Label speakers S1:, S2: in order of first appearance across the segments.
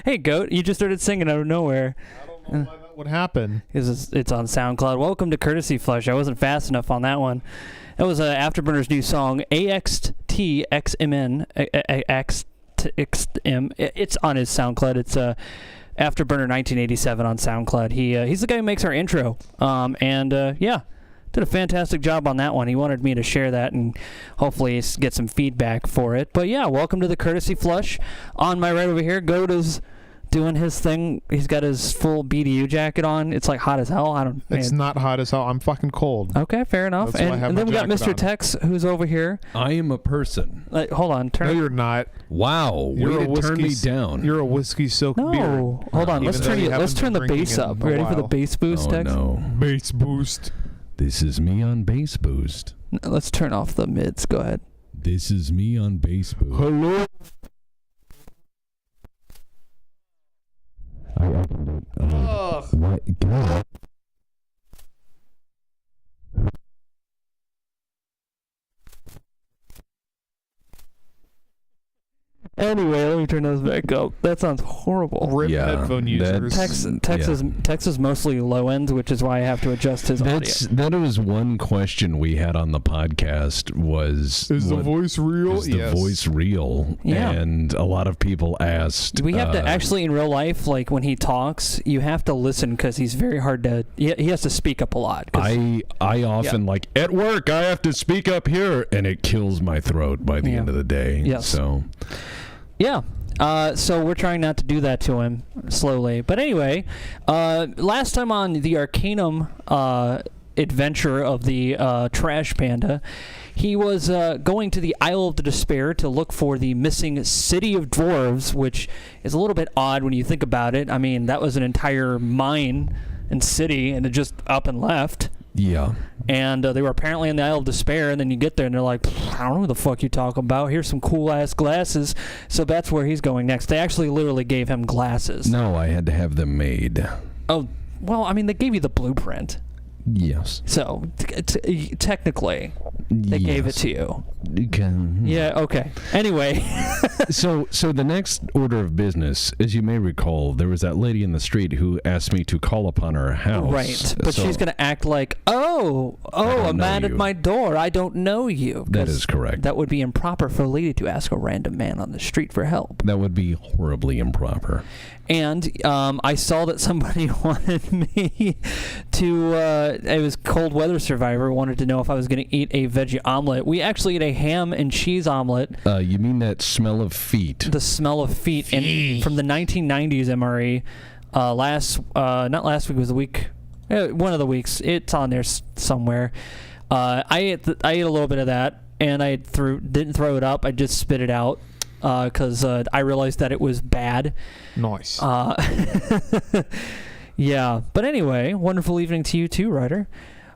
S1: Hey, Goat, you just started singing out of nowhere.
S2: I don't know why that would happen.
S1: It's on SoundCloud. Welcome to Courtesy Flush. I wasn't fast enough on that one. That was Afterburner's new song, AXTXMN. XM. It's on his SoundCloud. It's Afterburner 1987 on SoundCloud. He's the guy who makes our intro. Did a fantastic job on that one. He wanted me to share that and hopefully get some feedback for it. But yeah, welcome to the Courtesy Flush. On my right over here, Goat is doing his thing. He's got his full BDU jacket on. It's like hot as hell.
S2: It's not hot as hell. I'm fucking cold.
S1: Okay, fair enough. And then we got Mr. Tex, who's over here.
S3: I am a person.
S1: Hold on.
S2: No, you're not.
S3: Wow. Way to turn me down.
S2: You're a whiskey soaked beer.
S1: No. Hold on. Let's turn the bass up. Ready for the bass boost, Tex?
S3: No.
S2: Bass boost.
S3: This is me on bass boost.
S1: Let's turn off the mids. Go ahead.
S3: This is me on bass boost.
S2: Hello.
S3: I opened it. What? God.
S1: Anyway, let me turn those back up. That sounds horrible.
S2: RIP headphone users.
S1: Tex is mostly low end, which is why I have to adjust his audio.
S3: That was one question we had on the podcast was...
S2: Is the voice real?
S3: Is the voice real?
S1: Yeah.
S3: And a lot of people asked...
S1: We have to actually, in real life, like when he talks, you have to listen because he's very hard to... He has to speak up a lot.
S3: I often, at work, I have to speak up here, and it kills my throat by the end of the day.
S1: Yes.
S3: So...
S1: Yeah. So we're trying not to do that to him slowly. But anyway, last time on the Arcanum adventure of the Trash Panda, he was going to the Isle of the Despair to look for the missing City of Dwarves, which is a little bit odd when you think about it. I mean, that was an entire mine and city, and it just up and left.
S3: Yeah.
S1: And they were apparently in the Isle of Despair, and then you get there, and they're like, I don't know who the fuck you talking about. Here's some cool-ass glasses. So that's where he's going next. They actually literally gave him glasses.
S3: No, I had to have them made.
S1: Oh, well, I mean, they gave you the blueprint.
S3: Yes.
S1: So, technically, they gave it to you. Yeah, okay. Anyway.
S3: So the next order of business, as you may recall, there was that lady in the street who asked me to call upon her house.
S1: Right, but she's going to act like, a man at my door, I don't know you.
S3: That is correct.
S1: That would be improper for a lady to ask a random man on the street for help.
S3: That would be horribly improper.
S1: And I saw that somebody wanted me to, it was Cold Weather Survivor, wanted to know if I was going to eat a veggie omelet. We actually ate a ham and cheese omelet.
S3: You mean that smell of feet?
S1: The smell of feet. And from the 1990s MRE, not last week, it was the week, one of the weeks. It's on there somewhere. I ate a little bit of that, and I didn't throw it up. I just spit it out. Because I realized that it was bad.
S2: Nice.
S1: Yeah, but anyway, wonderful evening to you too, Ryder.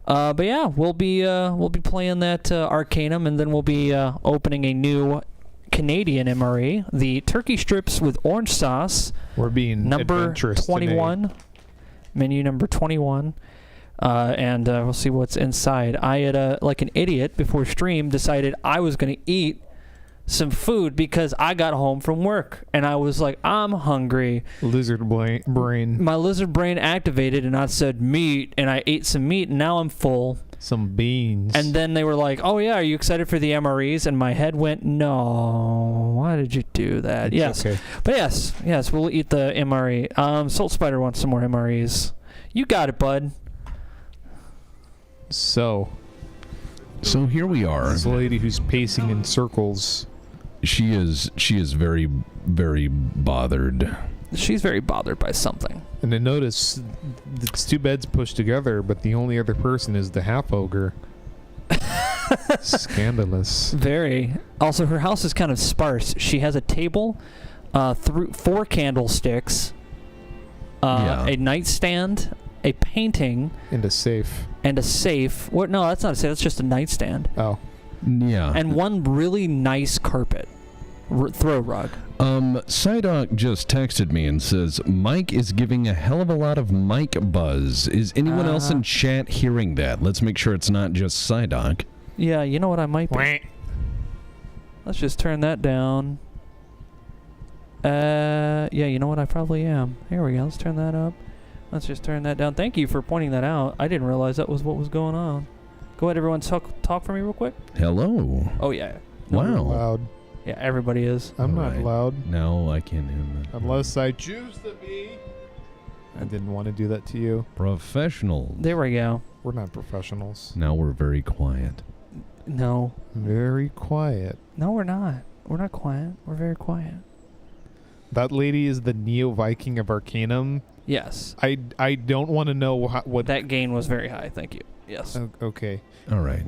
S1: But yeah, we'll be playing that Arcanum, and then we'll be opening a new Canadian MRE, the turkey strips with orange sauce.
S2: We're being
S1: number 21,
S2: today.
S1: Menu number 21. And we'll see what's inside. I had like an idiot before stream decided I was going to eat some food because I got home from work and I was like, I'm hungry.
S2: Lizard brain.
S1: My lizard brain activated and I said meat, and I ate some meat, and now I'm full.
S2: Some beans.
S1: And then they were like, oh yeah, are you excited for the MREs? And my head went, no, why did you do that? Yes.
S2: Okay.
S1: But yes, we'll eat the MRE. Salt Spider wants some more MREs. You got it, bud.
S2: So
S3: here we are.
S2: This lady who's pacing in circles.
S3: She is very, very bothered.
S1: She's very bothered by something.
S2: And I notice it's two beds pushed together, but the only other person is the half ogre. Scandalous.
S1: Very. Also, her house is kind of sparse. She has a table, 4 candlesticks, a nightstand, a painting,
S2: and a safe.
S1: What? No, that's not a safe. That's just a nightstand.
S2: Oh.
S3: Yeah.
S1: And one really nice carpet. Throw rug.
S3: Psyduck just texted me and says, Mike is giving a hell of a lot of Mike buzz. Is anyone else in chat hearing that? Let's make sure it's not just Psyduck.
S1: Yeah, you know what I might be. Let's just turn that down. Yeah, you know what? I probably am. Here we go. Let's turn that up. Let's just turn that down. Thank you for pointing that out. I didn't realize that was what was going on. Go ahead, everyone. Talk for me real quick.
S3: Hello.
S1: Oh, yeah.
S2: You're
S3: Wow.
S2: loud.
S1: Yeah, everybody is.
S2: I'm not
S3: Alright.
S2: loud.
S3: No, I can't hear that.
S2: Unless I choose to be. I didn't want to do that to you.
S3: Professional.
S1: There we go.
S2: We're not professionals.
S3: Now we're very quiet.
S1: No.
S2: Very quiet.
S1: No, we're not. We're not quiet. We're very quiet.
S2: That lady is the Neo-Viking of Arcanum.
S1: Yes.
S2: I don't want to know what...
S1: That gain was very high. Thank you. Yes.
S2: Okay.
S3: All right.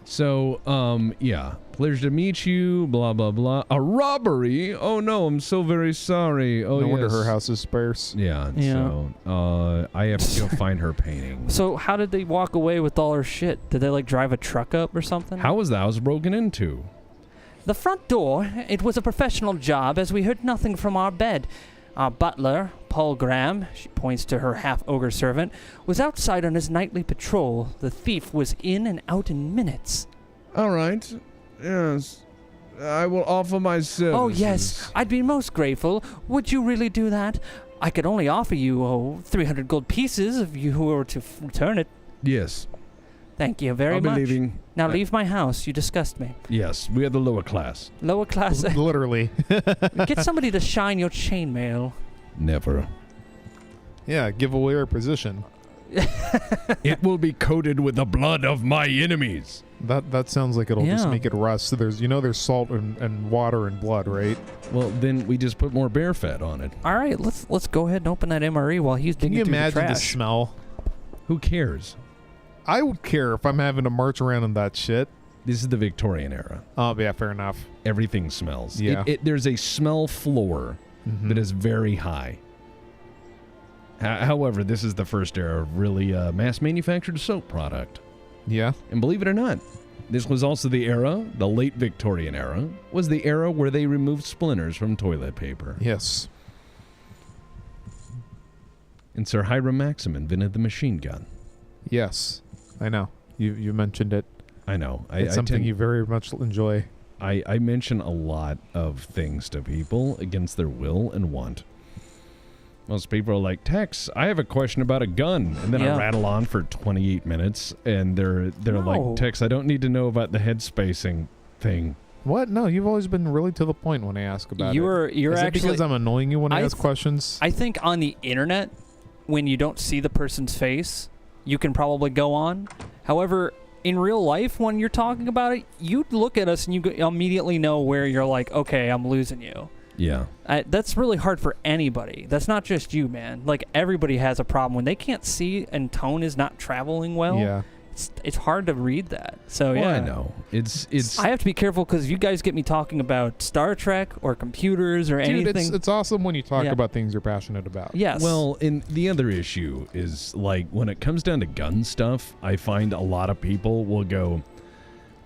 S3: So, yeah. Pleasure to meet you, blah, blah, blah. A robbery? Oh, no, I'm so very sorry. Oh,
S2: No wonder
S3: yes.
S2: her house is sparse.
S3: Yeah, so, I have to go find her painting.
S1: So how did they walk away with all her shit? Did they, like, drive a truck up or something?
S3: How was the house broken into?
S1: The front door, it was a professional job as we heard nothing from our bed. Our butler, Paul Graham, she points to her half-ogre servant, was outside on his nightly patrol. The thief was in and out in minutes.
S3: All right. Yes. I will offer my services.
S1: Oh, yes, I'd be most grateful. Would you really do that? I could only offer you, 300 gold pieces if you were to return it.
S3: Yes.
S1: Thank you very
S3: I'll be
S1: much.
S3: leaving.
S1: Now leave my house. You disgust me.
S3: Yes, we are the lower class.
S1: Lower class.
S2: Literally.
S1: Get somebody to shine your chainmail.
S3: Never.
S2: Yeah, give away our position.
S3: It will be coated with the blood of my enemies.
S2: That sounds like it'll just
S1: Yeah.
S2: make it rust. So there's salt and water and blood, right?
S3: Well, then we just put more bear fat on it.
S1: All right, let's go ahead and open that MRE while he's
S2: Can
S1: digging
S2: you
S1: through the
S2: imagine the
S1: trash.
S2: smell?
S3: Who cares?
S2: I would care if I'm having to march around in that shit.
S3: This is the Victorian era.
S2: Oh, yeah, fair enough.
S3: Everything smells.
S2: Yeah.
S3: There's a smell floor
S2: Mhm.
S3: that is very high. However, this is the first era of really mass-manufactured soap product.
S2: Yeah.
S3: And believe it or not, this was also the era, the late Victorian era, was the era where they removed splinters from toilet paper.
S2: Yes.
S3: And Sir Hiram Maxim invented the machine gun.
S2: Yes. I know. You mentioned it.
S3: I know.
S2: It's something you very much enjoy.
S3: I mention a lot of things to people against their will and want. Most people are like, Tex, I have a question about a gun. And then
S1: Yeah.
S3: I rattle on for 28 minutes, and they're
S1: No.
S3: like, Tex, I don't need to know about the head spacing thing.
S2: What? No, you've always been really to the point when I ask about
S1: You're
S2: it. Is it
S1: actually.
S2: because I'm annoying you when I
S1: I
S2: ask questions?
S1: I think on the internet, when you don't see the person's face, you can probably go on. However, in real life, when you're talking about it, you look at us and you immediately know where you're like, okay, I'm losing you.
S3: Yeah.
S1: That's really hard for anybody. That's not just you, man. Like, everybody has a problem. When they can't see and tone is not traveling well,
S2: Yeah.
S1: it's hard to read that. So,
S3: Well,
S1: yeah.
S3: I know. It's
S1: I have to be careful because if you guys get me talking about Star Trek or computers or
S2: Dude,
S1: anything.
S2: it's awesome when you talk
S1: Yeah.
S2: about things you're passionate about.
S1: Yes.
S3: Well, and the other issue is, like, when it comes down to gun stuff, I find a lot of people will go,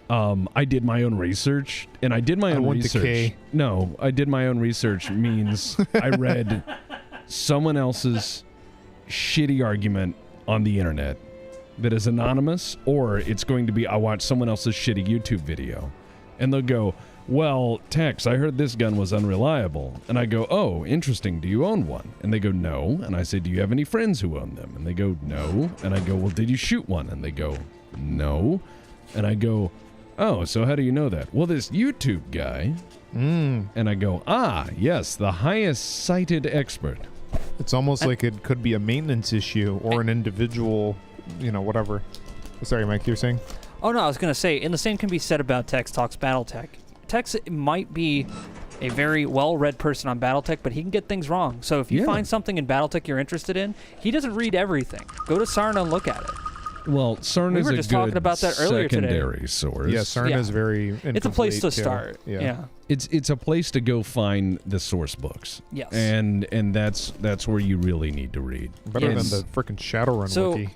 S3: I did my own research, and I did my
S2: I
S3: own
S2: went to
S3: research.
S2: K.
S3: No, I did my own research means I read someone else's shitty argument on the internet that is anonymous, or it's going to be I watched someone else's shitty YouTube video. And they'll go, well, Tex, I heard this gun was unreliable. And I go, oh, interesting. Do you own one? And they go, no. And I say, do you have any friends who own them? And they go, no. And I go, well, did you shoot one? And they go, no. And I go, oh, so how do you know that? Well, this YouTube guy. And I go, yes, the highest cited expert.
S2: It's almost like it could be a maintenance issue or an individual, whatever. Sorry, Mike, you were saying?
S1: Oh, no, I was going to say, and the same can be said about Tex Talks Battletech. Tex might be a very well-read person on Battletech, but he can get things wrong. So if you find something in Battletech you're interested in, he doesn't read everything. Go to Sarna and look at it.
S3: Well, CERN
S1: We
S3: is
S1: were
S3: a
S1: just
S3: good
S1: talking about that earlier today.
S3: secondary source.
S2: Yeah, CERN
S1: Yeah.
S2: is very incomplete,
S1: It's a place to
S2: too.
S1: start. Yeah.
S3: It's a place to go find the source books.
S1: Yes.
S3: And that's where you really need to read.
S2: Better
S1: Yes.
S2: than the freaking Shadowrun
S1: So
S2: wiki.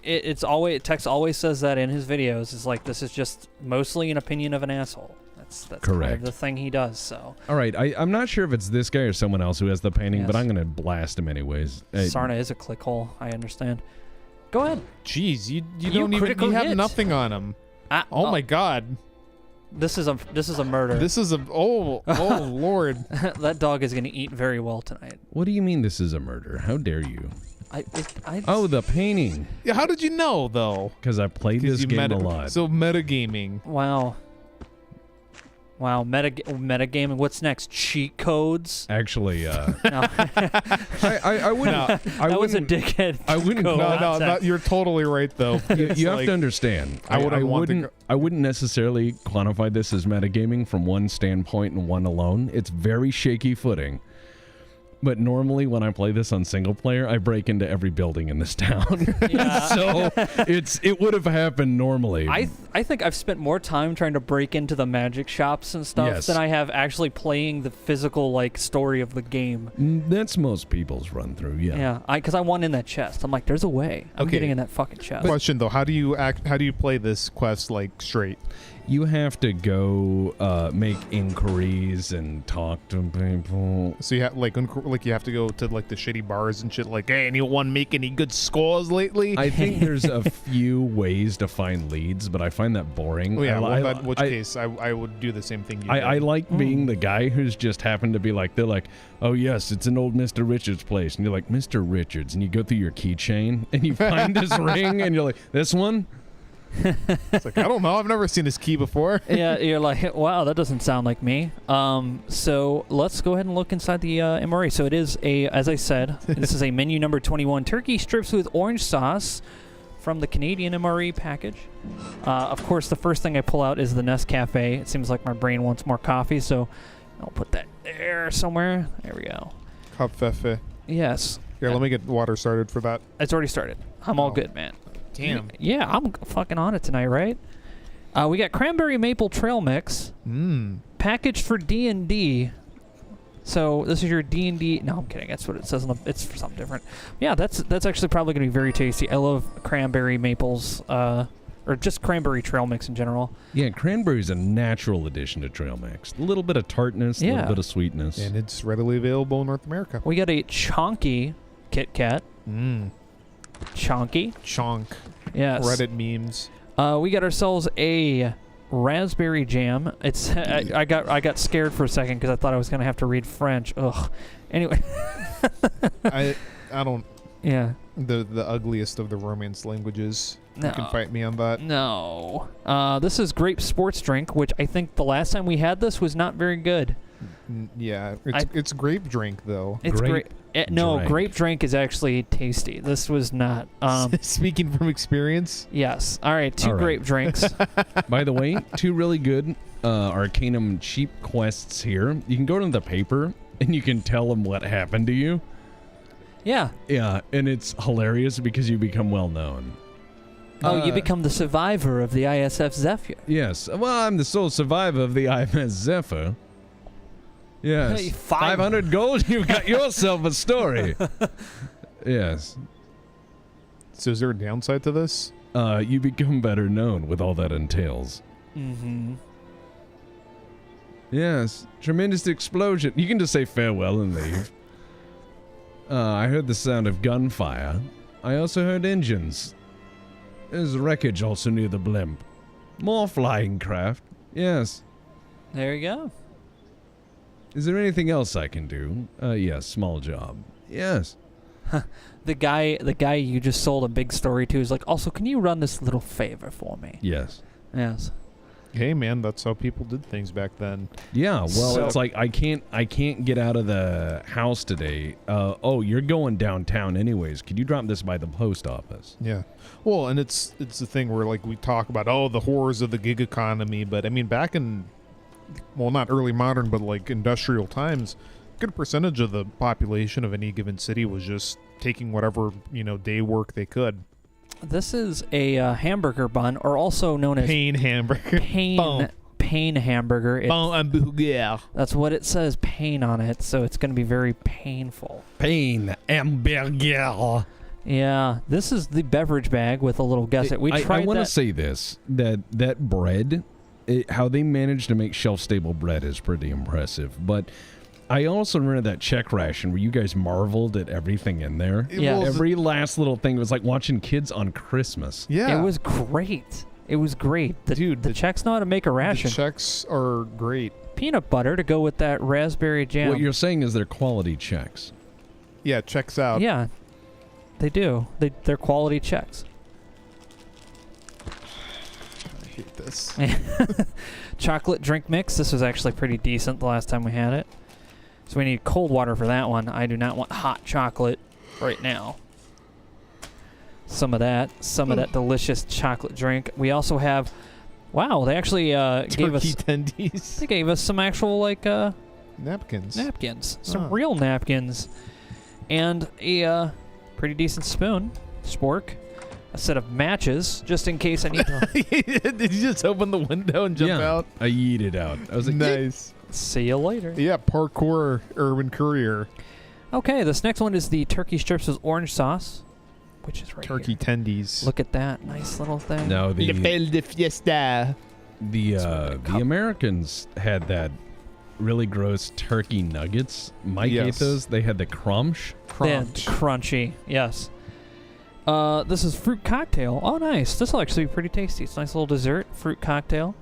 S1: it's always Tex always says that in his videos. It's like this is just mostly an opinion of an asshole. That's kind
S3: Correct.
S1: of the thing he does. So
S3: All right, I'm not sure if it's this guy or someone else who has the painting, but
S1: Yes.
S3: I'm going to blast him anyways.
S1: Sarna is a click hole. I understand. Go ahead.
S2: Jeez, you
S1: You
S2: don't even
S1: critical
S2: you have
S1: hit.
S2: nothing on him. Oh my god.
S1: This is a murder.
S2: This is a oh Lord.
S1: That dog is gonna eat very well tonight.
S3: What do you mean this is a murder? How dare you?
S1: I
S3: Oh, the painting.
S2: Yeah, how did you know though?
S3: Because I played this game a lot.
S2: So metagaming.
S1: Wow. Metagaming. What's next? Cheat codes?
S3: Actually,
S1: No.
S3: I wouldn't.
S2: No.
S3: I
S1: That was a
S3: wouldn't.
S1: dickhead.
S3: I wouldn't-
S1: code.
S2: No, you're totally right though.
S3: You have to understand.
S2: I wouldn't want to
S3: wouldn't. I wouldn't necessarily quantify this as metagaming from one standpoint and one alone. It's very shaky footing. But normally when I play this on single player, I break into every building in this town.
S1: Yeah.
S3: So it would have happened normally.
S1: I think I've spent more time trying to break into the magic shops and stuff
S3: Yes.
S1: than I have actually playing the physical story of the game.
S3: That's most people's run through. Yeah.
S1: Yeah, because I won in that chest. I'm like, there's a way. I'm
S2: Okay.
S1: getting in that fucking chest.
S2: Question though, how do you play this quest straight?
S3: You have to go make inquiries and talk to people.
S2: So you have you have to go to the shitty bars and shit hey, anyone make any good scores lately?
S3: I think there's a few ways to find leads, but I find that boring.
S2: Oh yeah,
S3: I,
S2: in which case I would do the same thing you
S3: I
S2: did.
S3: like being the guy who's just happened to be they're like, oh yes, it's an old Mr. Richards place. And you're like, Mr. Richards. And you go through your keychain and you find his ring and you're like, this one?
S2: It's I don't know, I've never seen this key before.
S1: Yeah, you're like, wow, that doesn't sound like me. So let's go ahead and look inside the MRE. So it is as I said, this is a menu number 21, turkey strips with orange sauce from the Canadian MRE package. Of course, the first thing I pull out is the Nescafe. It seems like my brain wants more coffee, so I'll put that there somewhere. There we go.
S2: Café.
S1: Yes.
S2: Here, let me get water started for that.
S1: It's already started. I'm all
S2: Oh.
S1: good, man.
S2: Damn.
S1: Yeah, I'm fucking on it tonight, right? We got cranberry maple trail mix. Packaged for D&D. So this is your D&D. No, I'm kidding. That's what it says. It's for something different. Yeah, that's actually probably going to be very tasty. I love cranberry maples, or just cranberry trail mix in general.
S3: Yeah, cranberry's a natural addition to trail mix. A little bit of tartness, a
S1: Yeah.
S3: little bit of sweetness.
S2: And it's readily available in North America.
S1: We got a chonky Kit Kat. Chonky.
S2: Chonk.
S1: Yes.
S2: Reddit memes.
S1: We got ourselves a raspberry jam. It's I got scared for a second because I thought I was gonna have to read French. Ugh. Anyway.
S2: I don't.
S1: Yeah.
S2: The ugliest of the Romance languages.
S1: No.
S2: You can fight me on that.
S1: No. This is grape sports drink, which I think the last time we had this was not very good.
S2: Yeah, it's grape drink though.
S1: It's
S3: Grape
S1: great. No,
S3: drink.
S1: grape drink is actually tasty. This was not.
S2: Speaking from experience.
S1: Yes. All right, two
S3: All right.
S1: grape drinks.
S3: By the way, two really good Arcanum cheap quests here. You can go to the paper and you can tell them what happened to you.
S1: Yeah.
S3: Yeah, and it's hilarious because you become well known.
S1: Oh, you become the survivor of the ISF Zephyr.
S3: Yes. Well, I'm the sole survivor of the IMS Zephyr. Yes.
S1: Hey,
S3: 500 gold, you've got yourself a story. Yes.
S2: So is there a downside to this?
S3: You become better known with all that entails.
S1: Mm-hmm.
S3: Yes. Tremendous explosion. You can just say farewell and leave. I heard the sound of gunfire. I also heard engines. There's wreckage also near the blimp. More flying craft. Yes.
S1: There you go.
S3: Is there anything else I can do? Yes, small job. Yes.
S1: The guy you just sold a big story to is like, also, can you run this little favor for me?
S3: Yes.
S1: Yes.
S2: Hey man, that's how people did things back then.
S3: Yeah, well,
S1: So-
S3: it's like I can't get out of the house today. Oh, you're going downtown anyways. Could you drop this by the post office?
S2: Yeah. Well, and it's the thing where we talk about the horrors of the gig economy, but I mean back in not early modern but industrial times, a good percentage of the population of any given city was just taking whatever, day work they could.
S1: This is a hamburger bun, or also known as
S2: Pain hamburger.
S1: pain hamburger.
S2: Yeah.
S1: That's what it says, pain on it, so it's going to be very painful.
S3: Pain hamburger.
S1: Yeah, this is the beverage bag with a little gusset. We
S3: I
S1: tried
S3: want to
S1: that.
S3: say this, that bread, how they managed to make shelf-stable bread is pretty impressive, but I also remember that check ration where you guys marveled at everything in there.
S1: Yeah.
S3: Every last little thing. It was like watching kids on Christmas.
S2: Yeah.
S1: It was great. It was great. The Czechs know how to make a ration.
S2: The Czechs are great.
S1: Peanut butter to go with that raspberry jam.
S3: What you're saying is they're quality checks.
S2: Yeah, checks out.
S1: Yeah, they do. They're quality Czechs.
S2: I hate this.
S1: Chocolate drink mix. This was actually pretty decent the last time we had it. So we need cold water for that one. I do not want hot chocolate right now. Some of that delicious chocolate drink. We also have, wow, they actually gave us
S2: tendies.
S1: They gave us some actual
S2: napkins.
S1: Some real napkins, and a pretty decent spoon, spork, a set of matches just in case I need to.
S2: Did you just open the window and jump out?
S3: I yeeted out. I was like,
S2: nice.
S1: See you later.
S2: Yeah, parkour urban courier.
S1: Okay, this next one is the turkey strips with orange sauce, which is right
S2: Turkey
S1: here.
S2: tendies.
S1: Look at that nice little thing.
S3: No,
S2: Le Belle de Fiesta.
S3: the Americans had that really gross turkey nuggets. Mike ate those. They had the crunch.
S1: Crunchy, yes. This is fruit cocktail. Oh, nice. This will actually be pretty tasty. It's a nice little dessert fruit cocktail.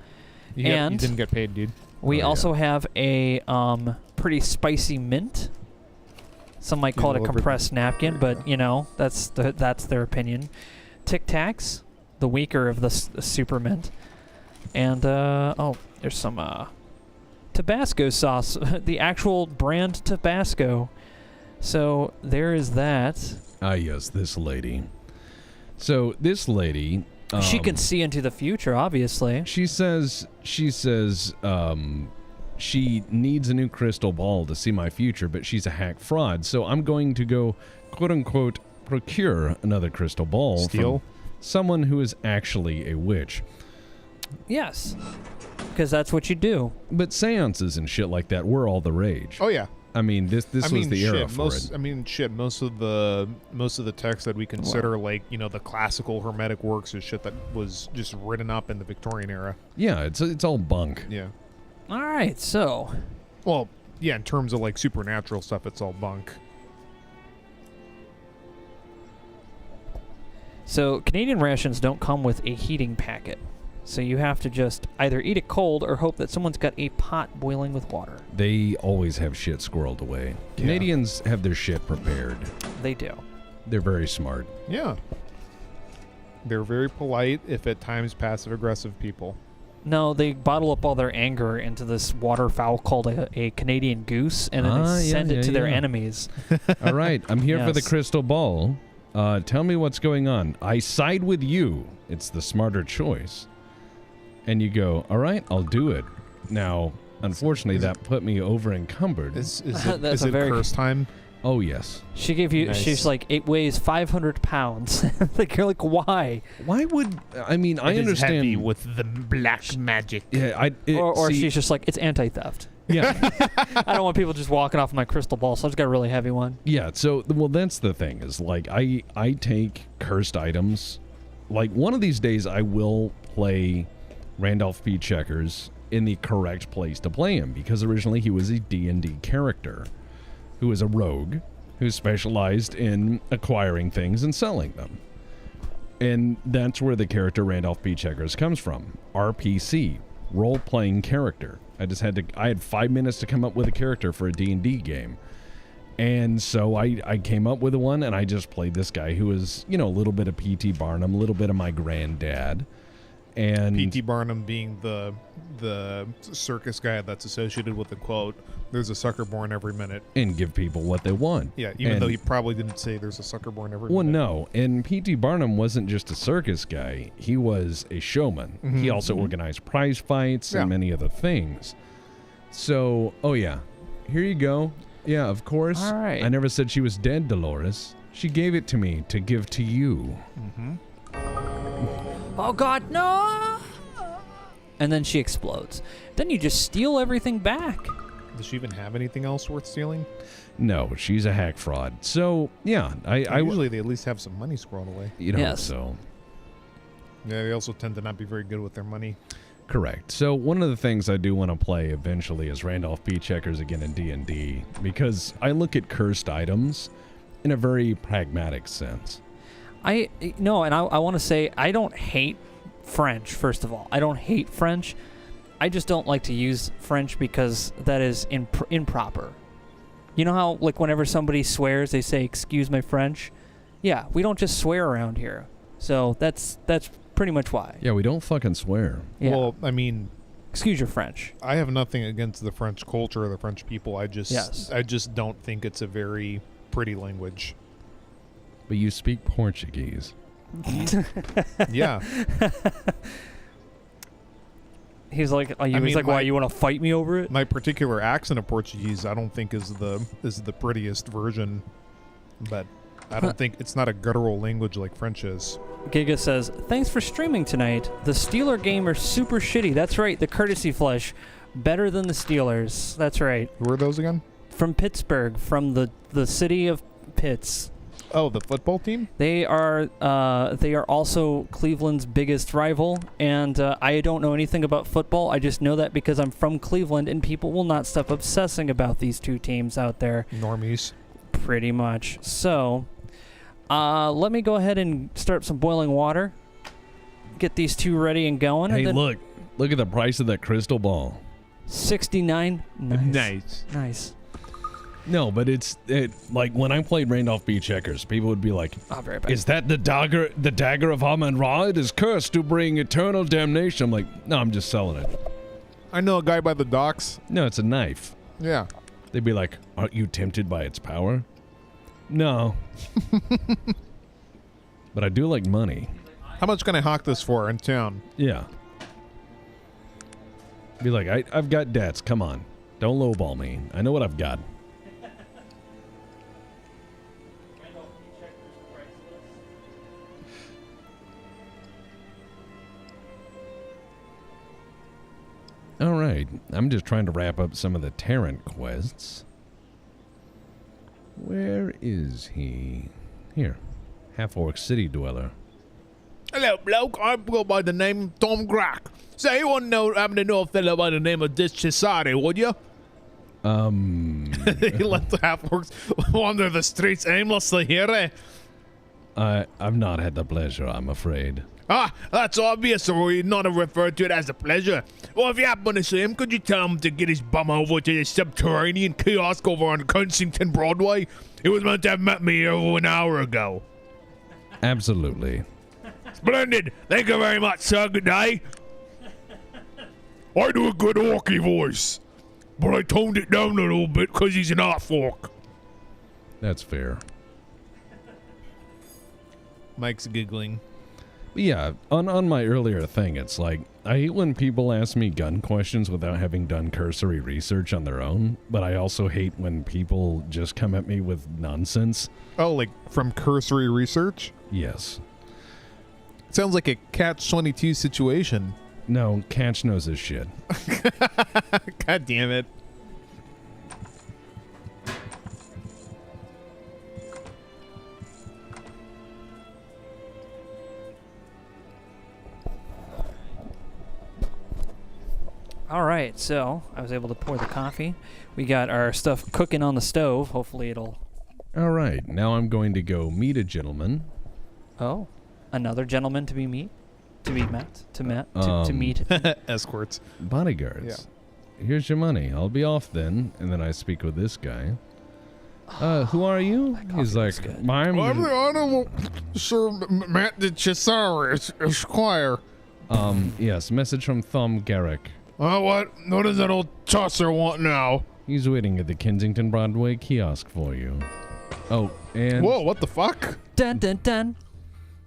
S2: You didn't get paid, dude.
S1: We also have a pretty spicy mint. Some might call it a compressed napkin, but you know that's their opinion. Tic Tacs, the weaker of the super mint, and there's some Tabasco sauce, the actual brand Tabasco. So there is that.
S3: Ah, yes, this lady. So this lady,
S1: she can see into the future, obviously.
S3: She says she needs a new crystal ball to see my future, but she's a hack fraud. So I'm going to go, quote unquote, procure another crystal ball from someone who is actually a witch.
S1: Yes, because that's what you do.
S3: But seances and shit like that were all the rage.
S2: Oh yeah.
S3: I mean, this was the era for it.
S2: I mean, shit. Most of the texts that we consider the classical Hermetic works is shit that was just written up in the Victorian era.
S3: Yeah, it's all bunk.
S2: Yeah.
S1: All right, so.
S2: Well, yeah. In terms of supernatural stuff, it's all bunk.
S1: So Canadian rations don't come with a heating packet. So you have to just either eat it cold or hope that someone's got a pot boiling with water.
S3: They always have shit squirreled away. Canadians have their shit prepared.
S1: They do.
S3: They're very smart.
S2: Yeah. They're very polite, if at times passive-aggressive people.
S1: No, they bottle up all their anger into this waterfowl called a Canadian goose, and then they send it to their enemies.
S3: All right, I'm here for the crystal ball. Tell me what's going on. I side with you. It's the smarter choice. And you go, all right, I'll do it. Now, unfortunately, that put me over encumbered.
S2: Is it curse time?
S3: Oh, yes.
S1: She gave you, she's like, it weighs 500 pounds. You're like, why?
S3: Why would, I mean, I understand.
S2: Heavy with the black magic.
S3: Yeah,
S1: or she's just like, it's anti-theft.
S3: Yeah.
S1: I don't want people just walking off my crystal ball, so I just got a really heavy one.
S3: Yeah, so, well, that's the thing, is I take cursed items. One of these days, I will play Randolph P. Checkers in the correct place to play him, because originally he was a D&D character who was a rogue who specialized in acquiring things and selling them. And that's where the character Randolph P. Checkers comes from. RPC, role-playing character. I had 5 minutes to come up with a character for a D&D game. And so I came up with one, and I just played this guy who was, a little bit of P.T. Barnum, a little bit of my granddad. And
S2: P.T. Barnum being the circus guy that's associated with the quote, "There's a sucker born every minute."
S3: And give people what they want.
S2: Yeah, even though he probably didn't say there's a sucker born every minute.
S3: Well, no. And P.T. Barnum wasn't just a circus guy. He was a showman. Mm-hmm. He also organized prize fights and many other things. So, here you go. Yeah, of course.
S1: All right.
S3: I never said she was dead, Dolores. She gave it to me to give to you.
S2: Mm-hmm.
S1: Oh God, no! And then she explodes. Then you just steal everything back.
S2: Does she even have anything else worth stealing?
S3: No, she's a hack fraud. So, yeah.
S2: Usually they at least have some money squirreled away.
S3: You'd hope so.
S2: Yeah, they also tend to not be very good with their money.
S3: Correct. So one of the things I do want to play eventually is Randolph P. Checkers again in D&D, because I look at cursed items in a very pragmatic sense.
S1: I want to say I don't hate French, first of all. I don't hate French. I just don't like to use French because that is improper. You know how, like, whenever somebody swears, they say, "Excuse my French"? Yeah, we don't just swear around here. So that's pretty much why.
S3: Yeah, we don't fucking swear.
S1: Yeah.
S2: Well, I mean,
S1: excuse your French.
S2: I have nothing against the French culture or the French people. I just
S1: Yes.
S2: I just don't think it's a very pretty language.
S3: But you speak Portuguese.
S2: Yeah.
S1: He's like,
S2: I mean,
S1: why, you want to fight me over it?
S2: My particular accent of Portuguese, I don't think is the prettiest version, but I don't think it's not a guttural language like French is.
S1: Giga says, thanks for streaming tonight. The Steeler game are super shitty. That's right, the courtesy flush. Better than the Steelers. That's right.
S2: Who are those again?
S1: From Pittsburgh, from the city of Pitts.
S2: Oh, the football team?
S1: They are also Cleveland's biggest rival, and I don't know anything about football. I just know that because I'm from Cleveland, and people will not stop obsessing about these two teams out there.
S2: Normies.
S1: Pretty much. So, let me go ahead and start some boiling water. Get these two ready and going.
S3: Hey,
S1: and then
S3: look at the price of that crystal ball.
S1: $69. Nice.
S3: No, but it's like when I played Randolph Beach Checkers, people would be like,
S1: I'll be right back.
S3: "Is that the dagger of Amun-Ra? It is cursed to bring eternal damnation." I'm like, "No, I'm just selling it."
S2: I know a guy by the docks.
S3: No, it's a knife.
S2: Yeah.
S3: They'd be like, "Aren't you tempted by its power?" No. But I do like money.
S2: How much can I hawk this for in town?
S3: Yeah. Be like, I've got debts. Come on. Don't lowball me. I know what I've got. All right. I'm just trying to wrap up some of the Tarrant quests. Where is he? Here. Half-Orc City Dweller.
S4: Hello, bloke. I go by the name of Tom Grack. Say, you wouldn't happen to know a fellow by the name of this Cesare, would you?
S2: He let the half-orcs wander the streets aimlessly here, eh?
S3: I've not had the pleasure, I'm afraid.
S4: Ah, that's obvious, or you'd not have referred to it as a pleasure. Well, if you happen to see him, could you tell him to get his bum over to the subterranean kiosk over on Kensington Broadway? He was meant to have met me here over an hour ago.
S3: Absolutely.
S4: Splendid. Thank you very much, sir. Good day. I do a good orky voice, but I toned it down a little bit because he's an art fork.
S3: That's fair.
S2: Mike's giggling.
S3: But yeah, on my earlier thing, it's like, I hate when people ask me gun questions without having done cursory research on their own, but I also hate when people just come at me with nonsense.
S2: Oh, like from cursory research?
S3: Yes.
S2: Sounds like a catch-22 situation.
S3: No, Catch knows his shit.
S2: God damn it.
S1: All right, so I was able to pour the coffee. We got our stuff cooking on the stove. Hopefully it'll...
S3: All right, now I'm going to go meet a gentleman.
S1: Oh, another gentleman to be met? To meet?
S2: Escorts.
S3: Bodyguards. Here's your money. I'll be off then. And then I speak with this guy. Who are you? He's like,
S2: I'm the Honorable Sir Matt de Cesare, Esquire.
S3: Yes, message from Thom Garrick.
S2: What does that old tosser want now?
S3: He's waiting at the Kensington Broadway kiosk for you. Oh, and...
S2: Whoa, what the fuck?
S1: Dun dun dun.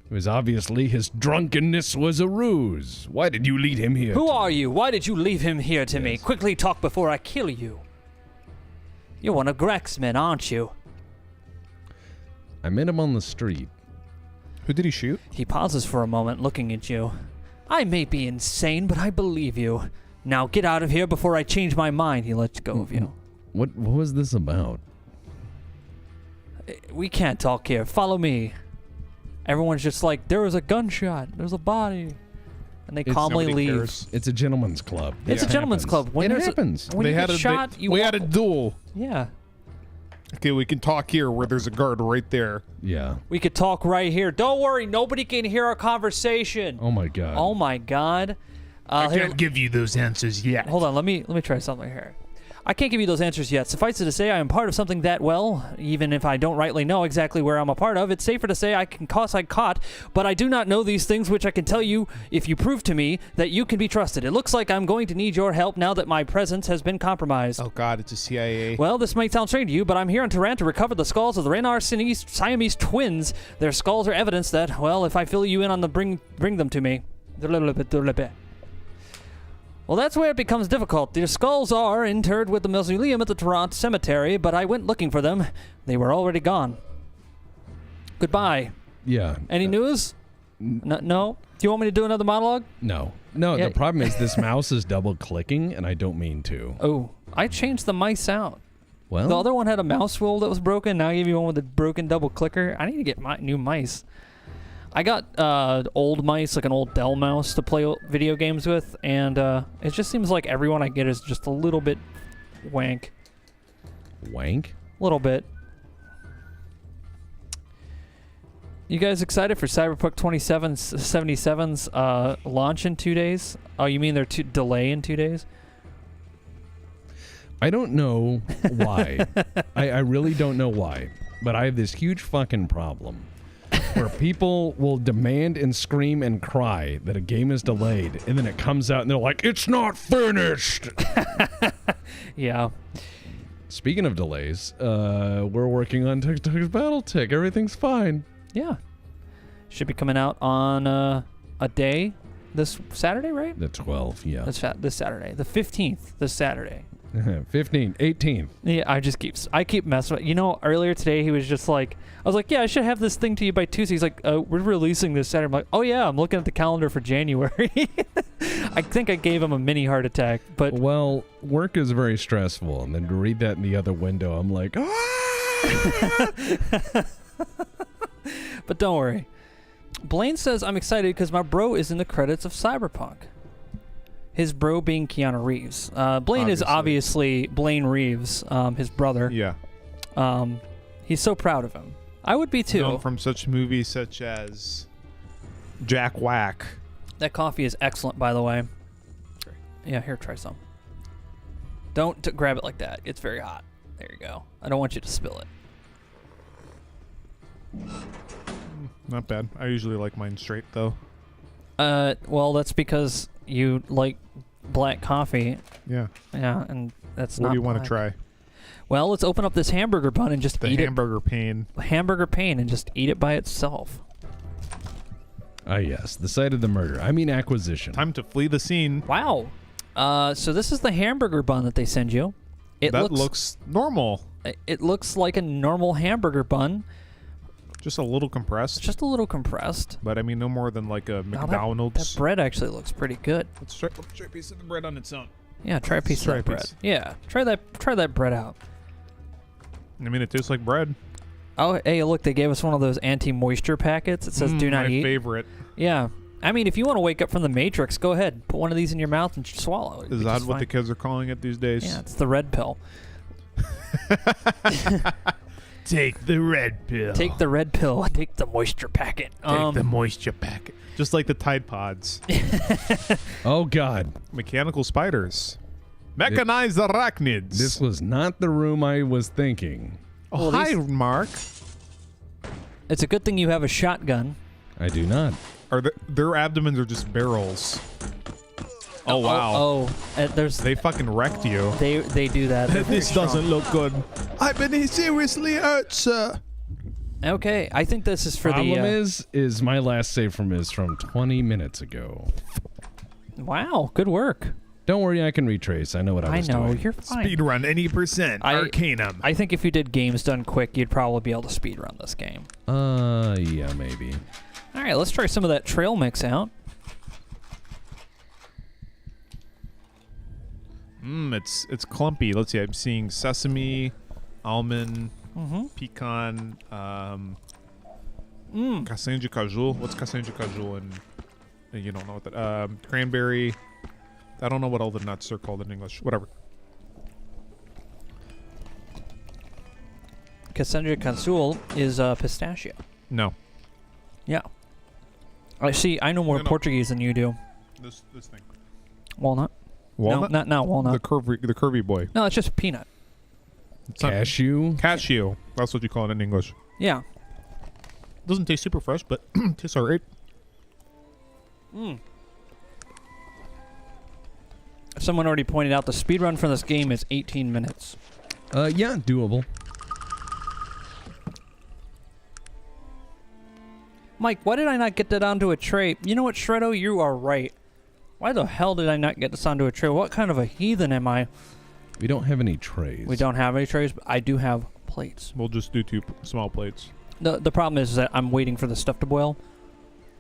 S3: It was obviously his drunkenness was a ruse. Why did you lead him here?
S1: Who are you? Why did you leave him here to me?
S3: Yes.
S1: Quickly talk before I kill you. You're one of Greg's men, aren't you?
S3: I met him on the street.
S2: Who did he shoot?
S1: He pauses for a moment, looking at you. I may be insane, but I believe you. Now get out of here before I change my mind. He lets go of you.
S3: What was this about?
S1: We can't talk here. Follow me. Everyone's just like, there was a gunshot. There's a body. And they calmly
S2: Nobody
S1: leave.
S2: cares.
S3: It's a gentleman's club.
S1: It's
S3: This
S1: a gentleman's
S3: happens.
S1: club. When
S3: it
S1: there's
S3: happens.
S1: When
S2: They
S1: you
S2: had
S1: get
S2: a
S1: shot, you
S2: we
S1: walk-
S2: had a duel.
S1: Yeah.
S2: Okay, we can talk here where there's a guard right there.
S3: Yeah.
S1: We could talk right here. Don't worry, nobody can hear our conversation.
S3: Oh my god.
S1: Oh my god.
S4: I
S1: Here,
S4: can't give you those answers yet.
S1: hold on, let me try something here. I can't give you those answers yet. Suffice it to say, I am part of something that, well, even if I don't rightly know exactly where I'm a part of, it's safer to say I can cause I caught, but I do not know these things which I can tell you if you prove to me that you can be trusted. It looks like I'm going to need your help now that my presence has been compromised.
S2: Oh God, it's a CIA.
S1: Well, this might sound strange to you, but I'm here in Tarrant to recover the skulls of the Renar Siamese twins. Their skulls are evidence that, well, if I fill you in on the bring them to me. Well, that's where it becomes difficult. Their skulls are interred with the mausoleum at the Tarrant cemetery, but I went looking for them. They were already gone. Goodbye.
S3: Yeah.
S1: Any news? No? Do you want me to do another monologue?
S3: No. No,
S1: Yeah.
S3: the problem is this mouse is double clicking and I don't mean to.
S1: Oh, I changed the mice out.
S3: Well,
S1: The other one had a mouse wheel that was broken. Now I gave you one with a broken double clicker. I need to get my new mice. I got old mice, like an old Dell mouse to play video games with, and it just seems like everyone I get is just a little bit wank.
S3: wank?
S1: Little bit. You guys excited for Cyberpunk 2077's launch in 2 days? Oh, you mean their delay in 2 days?
S3: I don't know why. I really don't know why. But I have this huge fucking problem where people will demand and scream and cry that a game is delayed, and then it comes out and they're like, it's not finished!
S1: Yeah.
S3: Speaking of delays, we're working on TikTok's Battletech. Everything's fine.
S1: Yeah. Should be coming out on a day this Saturday, right?
S3: The 12th, yeah.
S1: This Saturday. The 15th, this Saturday.
S3: 15th, 18th.
S1: Yeah, I keep messing with, earlier today he was just like, I was like, yeah, I should have this thing to you by Tuesday. He's like, we're releasing this Saturday. I'm like, oh yeah, I'm looking at the calendar for January. I think I gave him a mini heart attack, but
S3: Well, work is very stressful, and then to read that in the other window, I'm like, ah!
S1: but don't worry. Blaine says I'm excited because my bro is in the credits of Cyberpunk. His bro being Keanu Reeves. Blaine is obviously Blaine Reeves, his brother.
S2: Yeah.
S1: He's so proud of him. I would be too.
S2: Known from such movies such as Jack Whack.
S1: That coffee is excellent, by the way. Yeah, here, try some. Don't grab it like that. It's very hot. There you go. I don't want you to spill it.
S2: Not bad. I usually like mine straight, though.
S1: Well, that's because you like black coffee.
S2: Yeah.
S1: Yeah, and that's
S2: What
S1: not
S2: do you want
S1: black.
S2: to try?
S1: Well, let's open up this hamburger bun and just
S2: The
S1: eat
S2: hamburger pain.
S1: it. Hamburger pain and just eat it by itself.
S3: Ah, yes, the site of the murder. I mean acquisition.
S2: Time to flee the scene.
S1: Wow. So this is the hamburger bun that they send you.
S2: That looks normal.
S1: It looks like a normal hamburger bun,
S2: Just a little compressed.
S1: just a little compressed.
S2: But I mean, no more than like a
S1: Now
S2: McDonald's.
S1: that bread actually looks pretty good.
S2: Let's try a piece of the bread on its own.
S1: Yeah, try a piece
S2: try
S1: of
S2: a
S1: that bread.
S2: piece.
S1: Yeah, try that bread out.
S2: I mean, it tastes like bread.
S1: Oh, hey, look, they gave us one of those anti-moisture packets. It says "Do not
S2: my
S1: eat."
S2: favorite.
S1: Yeah, I mean, if you want to wake up from the Matrix, go ahead, put one of these in your mouth and swallow it.
S2: Is that what the kids are calling it these days?
S1: Yeah, it's the red pill.
S4: Take the red pill.
S1: Take the red pill. Take the moisture packet.
S4: Take the moisture packet.
S2: Just like the Tide Pods.
S3: Oh, God.
S2: Mechanical spiders. Mechanized arachnids.
S3: This was not the room I was thinking.
S2: Oh,
S1: Well,
S2: hi, Mark.
S1: It's a good thing you have a shotgun.
S3: I do not.
S2: Their abdomens are just barrels. Oh, wow.
S1: There's
S2: They fucking wrecked you.
S1: they do that. They're very
S4: This doesn't
S1: strong.
S4: look good. I've been seriously hurt, sir.
S1: Okay, I think this is for
S3: Problem
S1: the.
S3: is my last save is from 20 minutes ago.
S1: Wow, good work.
S3: Don't worry, I can retrace. I know what I
S1: I
S3: was
S1: know
S3: doing.
S1: you're fine.
S4: Speed run any percent. Arcanum.
S1: I think if you did games done quick, you'd probably be able to speed run this game.
S3: Yeah, maybe.
S1: All right, let's try some of that trail mix out.
S2: It's clumpy. Let's see. I'm seeing sesame, almond,
S1: Mm-hmm.
S2: pecan, castanha de caju. What's castanha de caju? And you don't know what that. Cranberry. I don't know what all the nuts are called in English. Whatever.
S1: Cassandra Consul is pistachio.
S2: No.
S1: Yeah. I see. I know more
S2: No.
S1: Portuguese than you do.
S2: This thing.
S1: Walnut?
S2: Walnut?
S1: No, not walnut.
S2: The curvy boy.
S1: No, it's just peanut.
S2: It's not-
S3: Cashew.
S2: Cashew. That's what you call it in English.
S1: Yeah.
S2: Doesn't taste super fresh, but tastes alright.
S1: Someone already pointed out the speed run for this game is 18 minutes.
S3: Yeah, doable.
S1: Mike, why did I not get that onto a tray? You know what, Shreddo? You are right. Why the hell did I not get this onto a tray? What kind of a heathen am I?
S3: We don't have any trays.
S1: We don't have any trays, but I do have plates.
S2: We'll just do 2 small plates.
S1: The problem is that I'm waiting for the stuff to boil,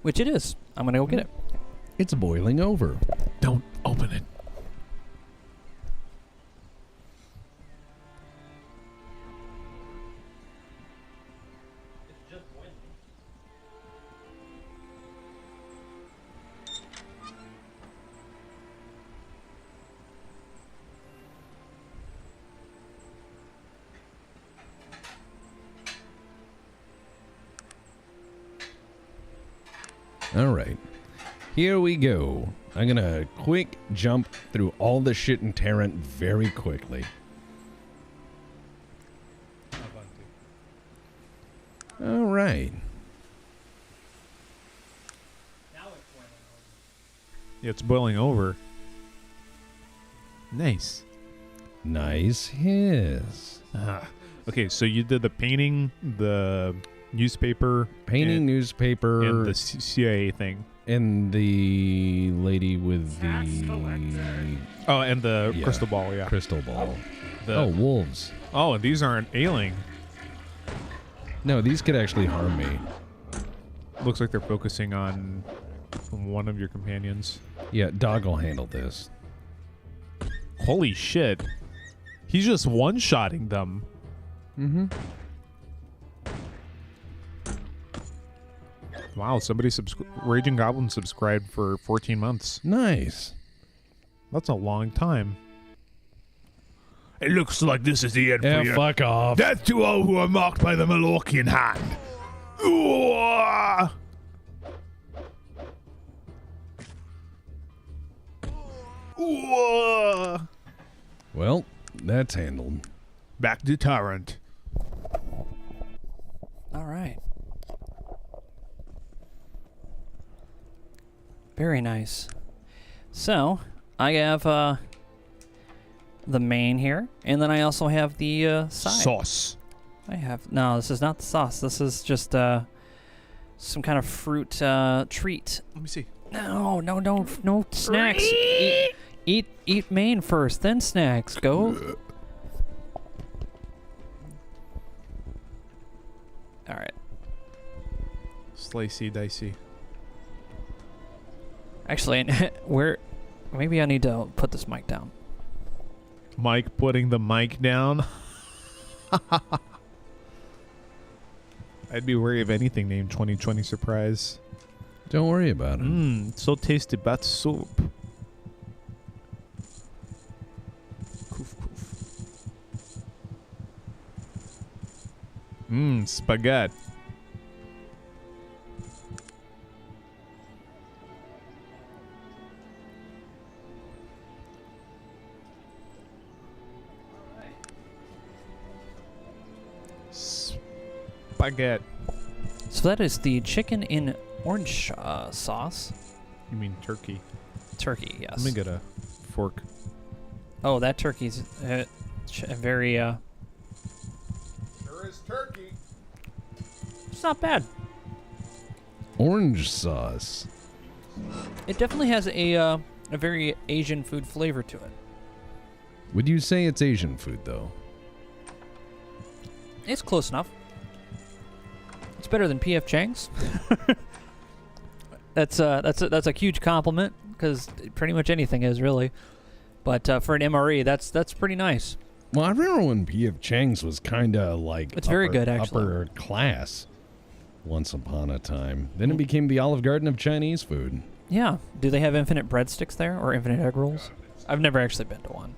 S1: which it is. I'm going to go get it.
S3: It's boiling over.
S2: Don't open it.
S3: All right. Here we go. I'm going to quick jump through all the shit in Tarrant very quickly. All right.
S2: Yeah, it's boiling over. Nice.
S3: Nice hiss.
S2: Okay, so you did the painting, the newspaper,
S3: Painting,
S2: and,
S3: newspaper,
S2: and the CIA thing.
S3: and the lady with the
S2: Oh, and the
S3: Yeah.
S2: crystal ball, yeah.
S3: crystal ball.
S2: The,
S3: Wolves.
S2: oh, and these aren't ailing.
S3: No, these could actually harm me.
S2: Looks like they're focusing on one of your companions.
S3: Yeah, Dog will handle this.
S2: Holy shit. He's just one-shotting them.
S3: Mm-hmm.
S2: Wow, somebody Raging Goblin subscribed for 14 months.
S3: Nice.
S2: That's a long time.
S4: It looks like this is the end
S3: Yeah,
S4: for you.
S3: fuck off.
S4: Death to all who are marked by the Malorkian hand. Ooh! Ooh!
S3: Well, that's handled.
S4: Back to Tarrant.
S1: All right. Very nice. So, I have the main here, and then I also have the side.
S4: Sauce.
S1: I have... No, this is not the sauce. This is just some kind of fruit treat.
S2: Let me see.
S1: No snacks. Eat main first, then snacks. Go. All right.
S2: Slicey dicey.
S1: Actually, maybe I need to put this mic down.
S2: Mike putting the mic down. I'd be wary of anything named 2020 Surprise.
S3: Don't worry about it.
S2: So tasty bat soup. Spaghetti. Spaghetti.
S1: So that is the chicken in orange sauce.
S2: You mean turkey?
S1: Turkey, yes.
S2: Let me get a fork.
S1: Oh, that turkey's very...
S2: Sure is turkey.
S1: It's not bad.
S3: Orange sauce.
S1: It definitely has a very Asian food flavor to it.
S3: Would you say it's Asian food, though?
S1: It's close enough. It's better than P.F. Chang's. That's a huge compliment, because pretty much anything is, really. But for an MRE, that's pretty nice.
S3: Well, I remember when P.F. Chang's was kind of like...
S1: It's very good, actually.
S3: Upper class once upon a time. Then it became the Olive Garden of Chinese food.
S1: Yeah. Do they have infinite breadsticks there, or infinite egg rolls? I've never actually been to one.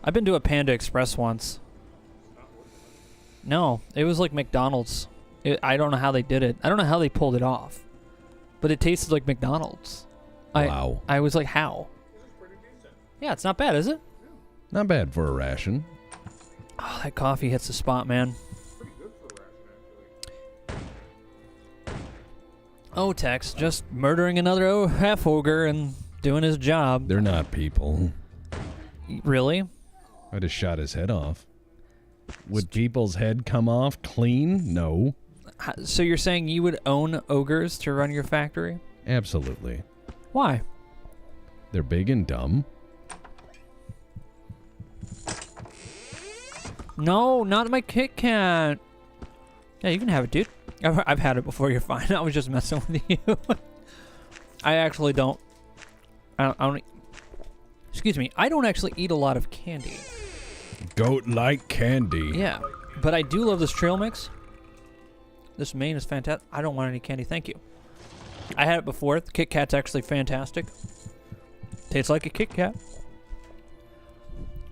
S1: I've been to a Panda Express once. No, it was like McDonald's. I don't know how they did it. I don't know how they pulled it off. But it tasted like McDonald's.
S3: Wow.
S1: I was like, how? Yeah, it's not bad, is it?
S3: Not bad for a ration.
S1: Oh, that coffee hits the spot, man. Oh, Tex, just murdering another half ogre and doing his job.
S3: They're not people.
S1: Really?
S3: I just shot his head off. Would people's head come off clean? No.
S1: So you're saying you would own ogres to run your factory?
S3: Absolutely.
S1: Why?
S3: They're big and dumb.
S1: No, not my Kit Kat. Yeah, you can have it, dude. I've had it before. You're fine. I was just messing with you. I actually don't. I don't. Excuse me. I don't actually eat a lot of candy.
S3: Goat like candy.
S1: Yeah, but I do love this trail mix. This main is fantastic. I don't want any candy, thank you. I had it before. The Kit Kat's actually fantastic. Tastes like a Kit Kat.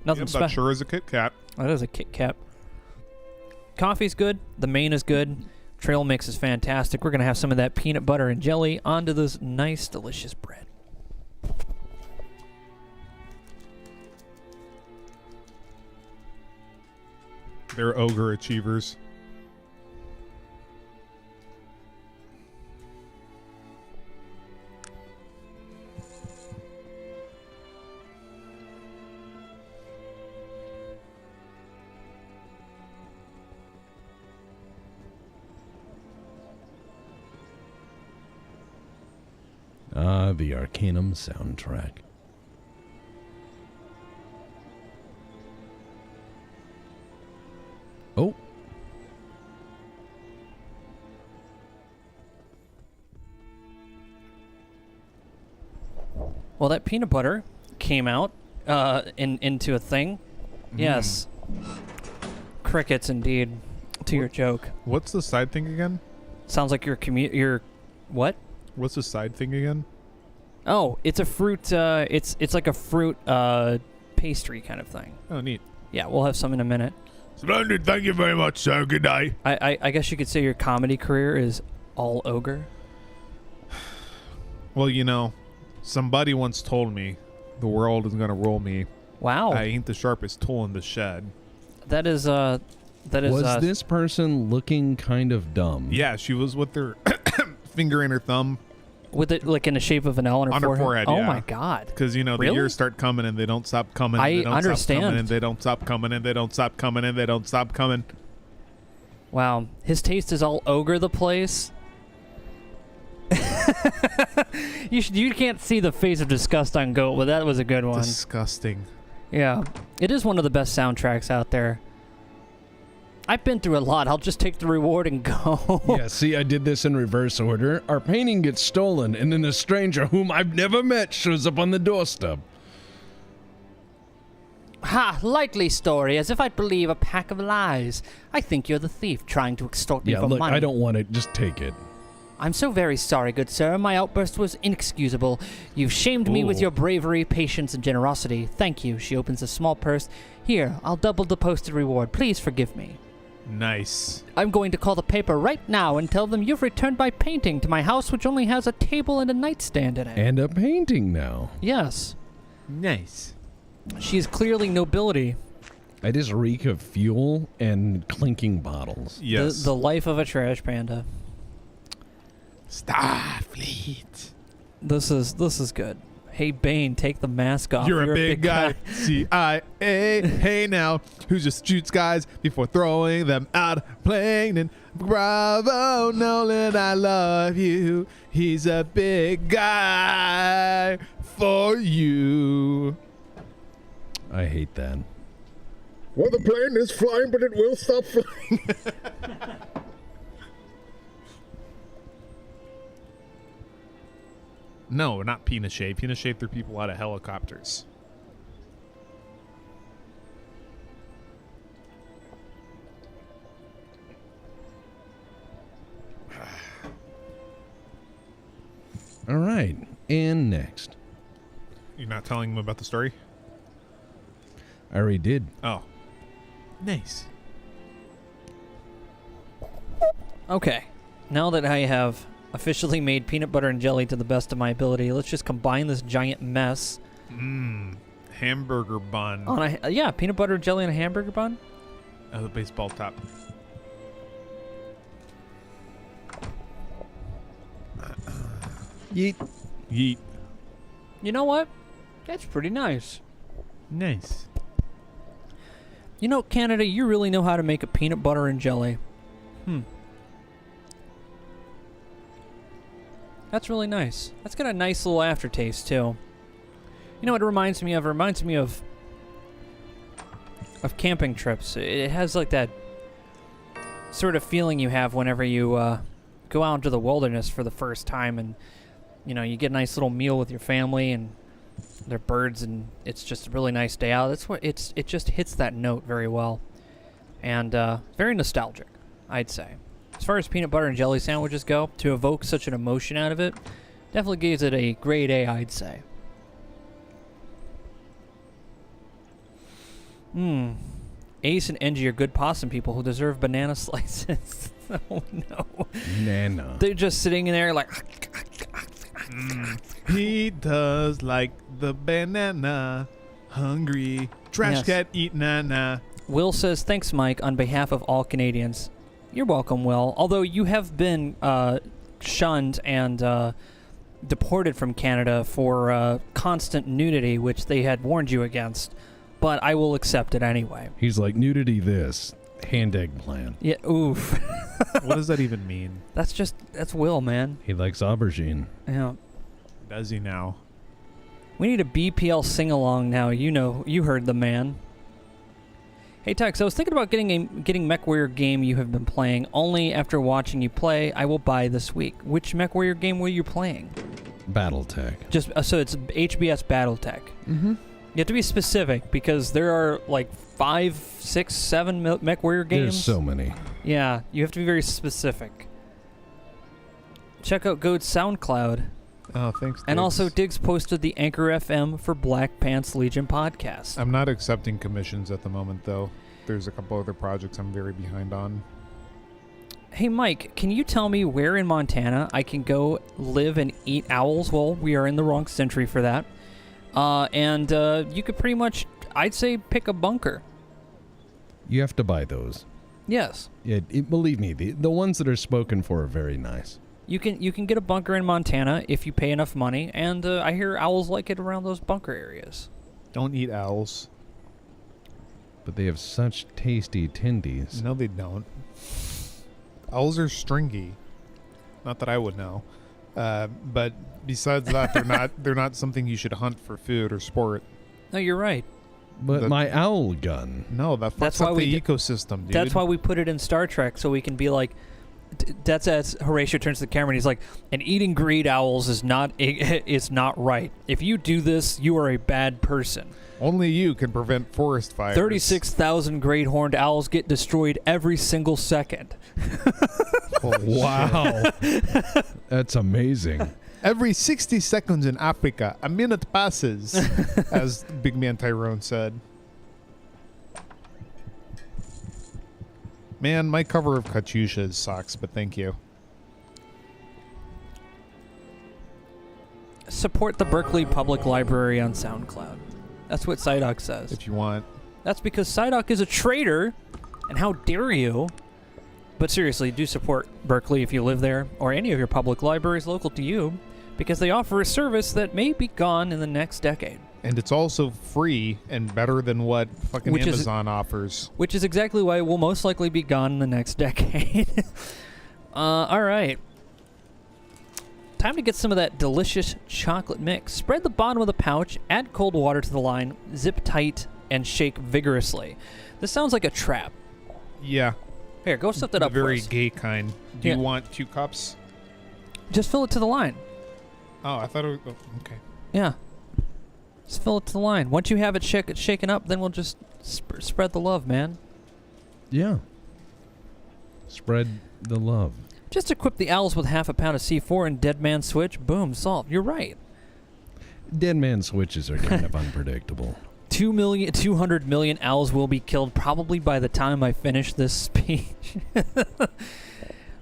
S1: Nothing
S2: That
S1: special.
S2: sure is a Kit Kat.
S1: That is a Kit Kat. Coffee's good. The main is good. Trail mix is fantastic. We're going to have some of that peanut butter and jelly onto this nice, delicious bread.
S2: They're ogre achievers.
S3: Ah, the Arcanum soundtrack. Oh.
S1: Well, that peanut butter came out into a thing. Yes. Crickets, indeed, to your joke.
S2: What's the side thing again?
S1: Sounds like your what?
S2: What's the side thing again?
S1: Oh, it's a fruit. It's like a fruit pastry kind of thing.
S2: Oh, neat.
S1: Yeah, we'll have some in a minute.
S4: Splendid. Thank you very much, sir. Good day.
S1: I guess you could say your comedy career is all ogre.
S2: Well, you know, somebody once told me the world is going to roll me.
S1: Wow.
S2: I ain't the sharpest tool in the shed.
S1: That is
S3: Was this person looking kind of dumb?
S2: Yeah, she was with her finger in her thumb.
S1: with it like in the shape of an L on her forehead.
S2: yeah.
S1: Oh my god.
S2: Because, you know,
S1: Really?
S2: the years start coming and they don't stop coming.
S1: I
S2: they don't
S1: understand.
S2: Stop coming and they don't stop coming and they don't stop coming and they don't stop coming.
S1: Wow. His taste is all ogre the place. You can't see the face of disgust on Goat, but that was a good one.
S2: Disgusting.
S1: Yeah. It is one of the best soundtracks out there. I've been through a lot. I'll just take the reward and go.
S3: Yeah, see, I did this in reverse order. Our painting gets stolen, and then a stranger whom I've never met shows up on the doorstep.
S1: Ha! Likely story, as if I'd believe a pack of lies. I think you're the thief trying to extort me
S3: Yeah,
S1: for
S3: look,
S1: money.
S3: I don't want it. Just take it.
S1: I'm so very sorry, good sir. My outburst was inexcusable. You've shamed me with
S3: Ooh.
S1: your bravery, patience, and generosity. Thank you. She opens a small purse. Here, I'll double the posted reward. Please forgive me.
S2: Nice.
S1: I'm going to call the paper right now and tell them you've returned my painting to my house, which only has a table and a nightstand in it.
S3: And a painting now.
S1: Yes.
S2: Nice.
S1: She's clearly nobility.
S3: I just reek of fuel and clinking bottles.
S2: Yes.
S1: The life of a trash panda.
S2: Starfleet.
S1: This is good. Hey, Bane, take the mask off.
S2: You're a big guy. CIA. Hey now, who just shoots guys before throwing them out of plane? And bravo, Nolan, I love you. He's a big guy for you.
S3: I hate that.
S4: Well, the plane is flying, but it will stop flying.
S2: No, not Pinochet. Pinochet threw people out of helicopters.
S3: All right, and next.
S2: You're not telling them about the story?
S3: I already did.
S2: Oh. Nice.
S1: Okay. Now that I have officially made peanut butter and jelly to the best of my ability, let's just combine this giant mess.
S2: Hamburger bun.
S1: On a peanut butter, jelly, and a hamburger bun.
S2: The baseball top.
S3: Yeet.
S2: Yeet.
S1: You know what? That's pretty nice.
S2: Nice.
S1: You know, Canada, you really know how to make a peanut butter and jelly. That's really nice. That's got a nice little aftertaste, too. You know what it reminds me of? It reminds me of camping trips. It has like that sort of feeling you have whenever you go out into the wilderness for the first time, and you know, you get a nice little meal with your family and their birds, and it's just a really nice day out. That's what it just hits that note very well, and very nostalgic, I'd say. As far as peanut butter and jelly sandwiches go, to evoke such an emotion out of it, definitely gives it a grade A, I'd say. Ace and Engie are good possum people who deserve banana slices. Oh no.
S3: Nana.
S1: They're just sitting in there like...
S2: He does like the banana. Hungry. Trash
S1: Yes.
S2: cat eat nana.
S1: Will says, thanks, Mike, on behalf of all Canadians. You're welcome, Will. Although you have been shunned and deported from Canada for constant nudity, which they had warned you against. But I will accept it anyway.
S3: He's like, nudity this, hand eggplant.
S1: Yeah, oof.
S2: What does that even mean?
S1: That's Will, man.
S3: He likes aubergine.
S1: Yeah.
S2: Does he now?
S1: We need a BPL sing-along now. You know, you heard the man. Hey, Tex, I was thinking about getting MechWarrior game you have been playing. Only after watching you play, I will buy this week. Which MechWarrior game were you playing?
S3: Battletech.
S1: Just so it's HBS BattleTech.
S3: Mm-hmm.
S1: You have to be specific because there are like 5, 6, 7 MechWarrior games.
S3: There's so many.
S1: Yeah, you have to be very specific. Check out Goat's SoundCloud.
S2: Oh, thanks.
S1: And
S2: Diggs.
S1: also, Diggs posted the Anchor FM for Black Pants Legion podcast.
S2: I'm not accepting commissions at the moment, though. There's a couple other projects I'm very behind on.
S1: Hey, Mike, can you tell me where in Montana I can go live and eat owls? Well, we are in the wrong century for that. And you could pretty much, I'd say, pick a bunker.
S3: You have to buy those.
S1: Yes.
S3: Believe me, the ones that are spoken for are very nice.
S1: You can get a bunker in Montana if you pay enough money, and I hear owls like it around those bunker areas.
S2: Don't eat owls.
S3: But they have such tasty tendies.
S2: No, they don't. Owls are stringy. Not that I would know. But besides that, they're not something you should hunt for food or sport.
S1: No, you're right.
S3: But my owl gun.
S2: No, that fucks up the ecosystem, dude.
S1: That's why we put it in Star Trek, so we can be like, that's as Horatio turns to the camera and he's like, and eating great owls is not right. If you do this, you are a bad person.
S2: Only you can prevent forest fires.
S1: 36,000 great horned owls get destroyed every single second.
S2: Holy
S3: Wow. That's amazing.
S2: Every 60 seconds in Africa, a minute passes, as Big Man Tyrone said. Man, my cover of Katyusha sucks, but thank you.
S1: Support the Berkeley Public Library on SoundCloud. That's what Psyduck says.
S2: If you want.
S1: That's because Psyduck is a traitor, and how dare you? But seriously, do support Berkeley if you live there, or any of your public libraries local to you, because they offer a service that may be gone in the next decade.
S2: And it's also free and better than what fucking Amazon offers.
S1: Which is exactly why it will most likely be gone in the next decade. All right. Time to get some of that delicious chocolate mix. Spread the bottom of the pouch, add cold water to the line, zip tight, and shake vigorously. This sounds like a trap.
S2: Yeah.
S1: Here, go set that
S2: The
S1: up
S2: very
S1: for us.
S2: gay kind. Do
S1: Yeah.
S2: you want 2 cups?
S1: Just fill it to the line.
S2: Oh, I thought it was... Oh, okay.
S1: Yeah. Just fill it to the line. Once you have it shaken up, then we'll just spread the love, man.
S3: Yeah. Spread the love.
S1: Just equip the owls with half a pound of C4 and Dead Man Switch. Boom, solved. You're right.
S3: Dead man switches are kind of unpredictable.
S1: 200 million owls will be killed probably by the time I finish this speech.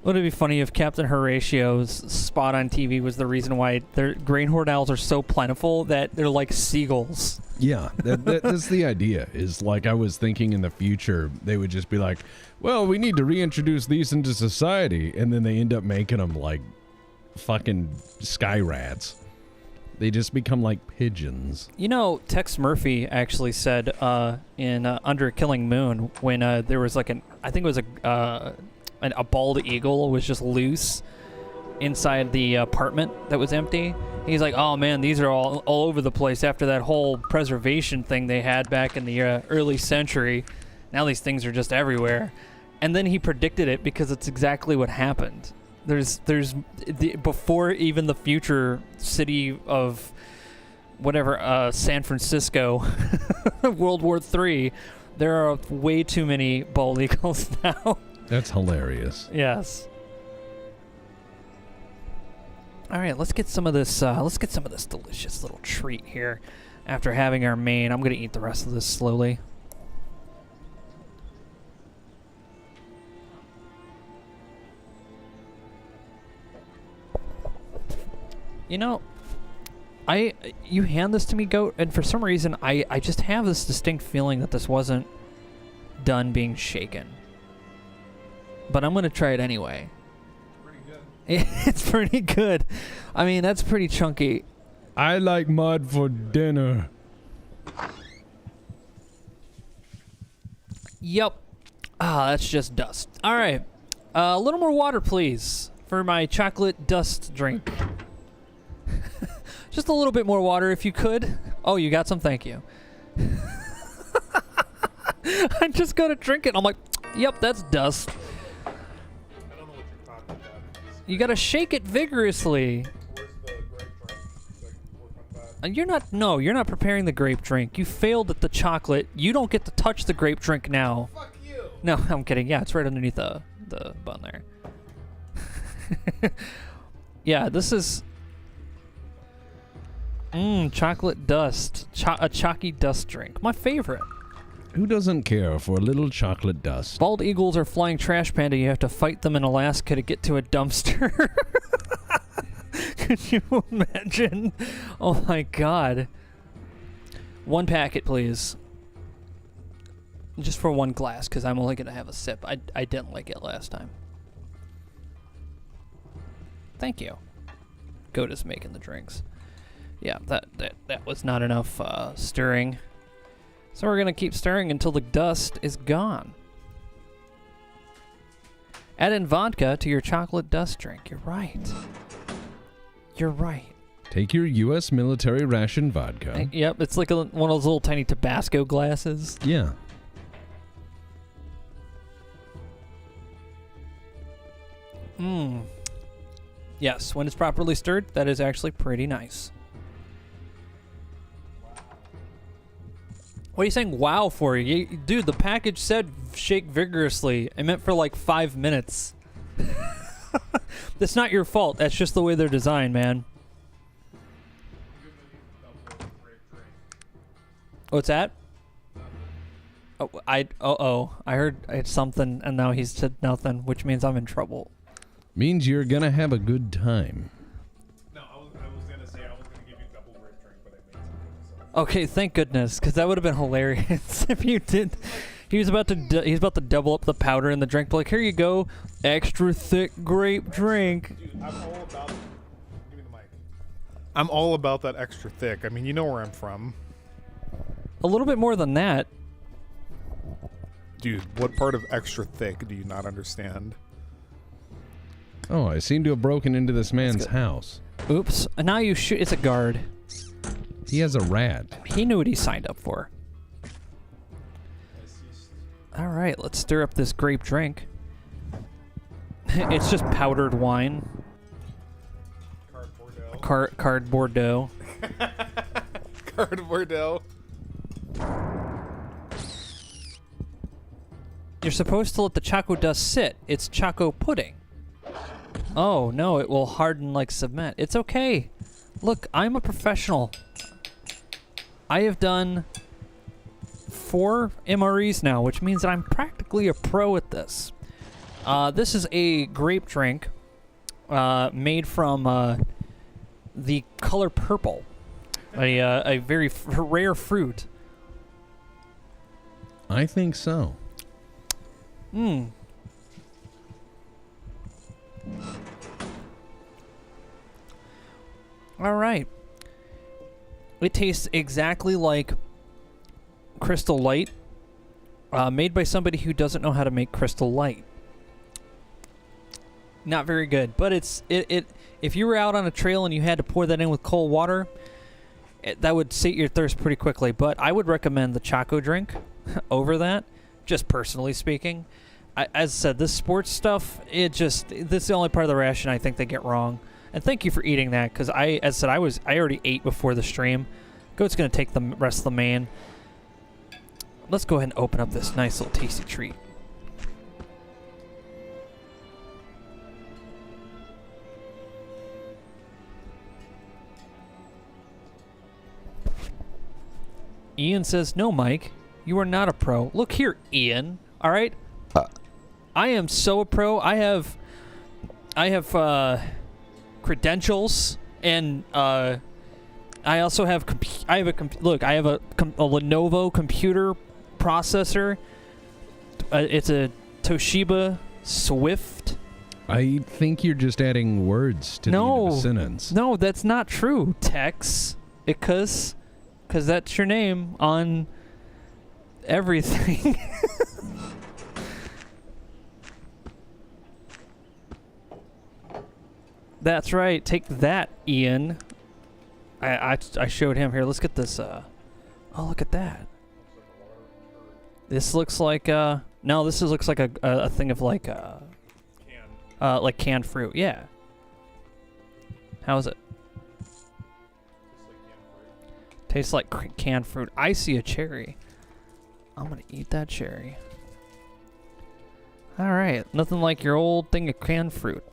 S1: Would it be funny if Captain Horatio's spot on TV was the reason why their grain hoard owls are so plentiful that they're like seagulls?
S3: Yeah, that's the idea. Is like I was thinking in the future they would just be like, well, we need to reintroduce these into society, and then they end up making them like fucking sky rats. They just become like pigeons.
S1: You know, Tex Murphy actually said in Under a Killing Moon when there was like I think it was a bald eagle was just loose inside the apartment that was empty. He's like, oh man, these are all over the place after that whole preservation thing they had back in the early century. Now these things are just everywhere. And then he predicted it because it's exactly what happened. Before even the future city of whatever, San Francisco, World War III, there are way too many bald eagles now.
S3: That's hilarious.
S1: Yes. All right, let's get some of this. Let's get some of this delicious little treat here. After having our main, I'm gonna eat the rest of this slowly. You know, you hand this to me, Goat, and for some reason, I just have this distinct feeling that this wasn't done being shaken. But I'm gonna try it anyway. It's pretty good. I mean, that's pretty chunky.
S3: I like mud for dinner.
S1: Yep. Ah, that's just dust. All right. A little more water, please, for my chocolate dust drink. Just a little bit more water, if you could. Oh, you got some? Thank you. I just go to drink it, and I'm like, yep, that's dust. You gotta shake it vigorously. You're not preparing the grape drink. You failed at the chocolate. You don't get to touch the grape drink now.
S2: Fuck you.
S1: No, I'm kidding. Yeah, it's right underneath the bun there. Yeah, this is chocolate dust. A chalky dust drink. My favorite.
S3: Who doesn't care for a little chocolate dust?
S1: Bald eagles are flying trash panda. You have to fight them in Alaska to get to a dumpster. Could you imagine? Oh my god. One packet, please. Just for one glass, because I'm only going to have a sip. I didn't like it last time. Thank you. Goat is making the drinks. Yeah, that was not enough stirring. So we're going to keep stirring until the dust is gone. Add in vodka to your chocolate dust drink. You're right. You're right.
S3: Take your U.S. military ration vodka.
S1: Yep, it's like one of those little tiny Tabasco glasses.
S3: Yeah.
S1: Yes, when it's properly stirred, that is actually pretty nice. What are you saying wow for? Dude, the package said shake vigorously. I meant for like 5 minutes. That's not your fault. That's just the way they're designed, man. What's that? Oh, I heard it's something, and now he said nothing, which means I'm in trouble.
S3: Means you're gonna have a good time.
S2: No, I was gonna say I was gonna give you a double grape drink, but I made something.
S1: Okay, thank goodness, because that would have been hilarious if you did. He's about to double up the powder in the drink. But like, here you go, extra thick grape drink.
S2: Dude, I'm all about. Give me the mic. I'm all about that extra thick. I mean, you know where I'm from.
S1: A little bit more than that.
S2: Dude, what part of extra thick do you not understand?
S3: Oh, I seem to have broken into this man's
S1: good.
S3: house.
S1: Oops. And now you shoot. It's a guard.
S3: He has a rat.
S1: He knew what he signed up for. All right, let's stir up this grape drink. It's just powdered wine. Card Bordeaux.
S2: Card Bordeaux.
S1: You're supposed to let the choco dust sit. It's choco pudding. Oh, no, it will harden like cement. It's okay. Look, I'm a professional. I have done 4 MREs now, which means that I'm practically a pro at this. This is a grape drink made from the color purple, a very rare fruit.
S3: I think so.
S1: All right. It tastes exactly like Crystal Light, made by somebody who doesn't know how to make Crystal Light. Not very good, but it. If you were out on a trail and you had to pour that in with cold water, that would sate your thirst pretty quickly. But I would recommend the Choco drink over that, just personally speaking. As I said, this sports stuff, this is the only part of the ration I think they get wrong. And thank you for eating that, because I already ate before the stream. Goat's gonna take the rest of the main. Let's go ahead and open up this nice little tasty treat. Ian says, "No, Mike, you are not a pro." Look here, Ian. All right, I am so a pro. I have credentials, and I also have I have a Lenovo computer processor. It's a Toshiba Swift.
S3: I think you're just adding words to the end of a sentence.
S1: No, that's not true, Tex. Because that's your name on everything. That's right. Take that, Ian. I showed him here. Let's get this. Oh, look at that. This looks like no. This looks like a thing of like canned fruit. Yeah. How is it? Tastes like canned fruit. I see a cherry. I'm gonna eat that cherry. All right. Nothing like your old thing of canned fruit.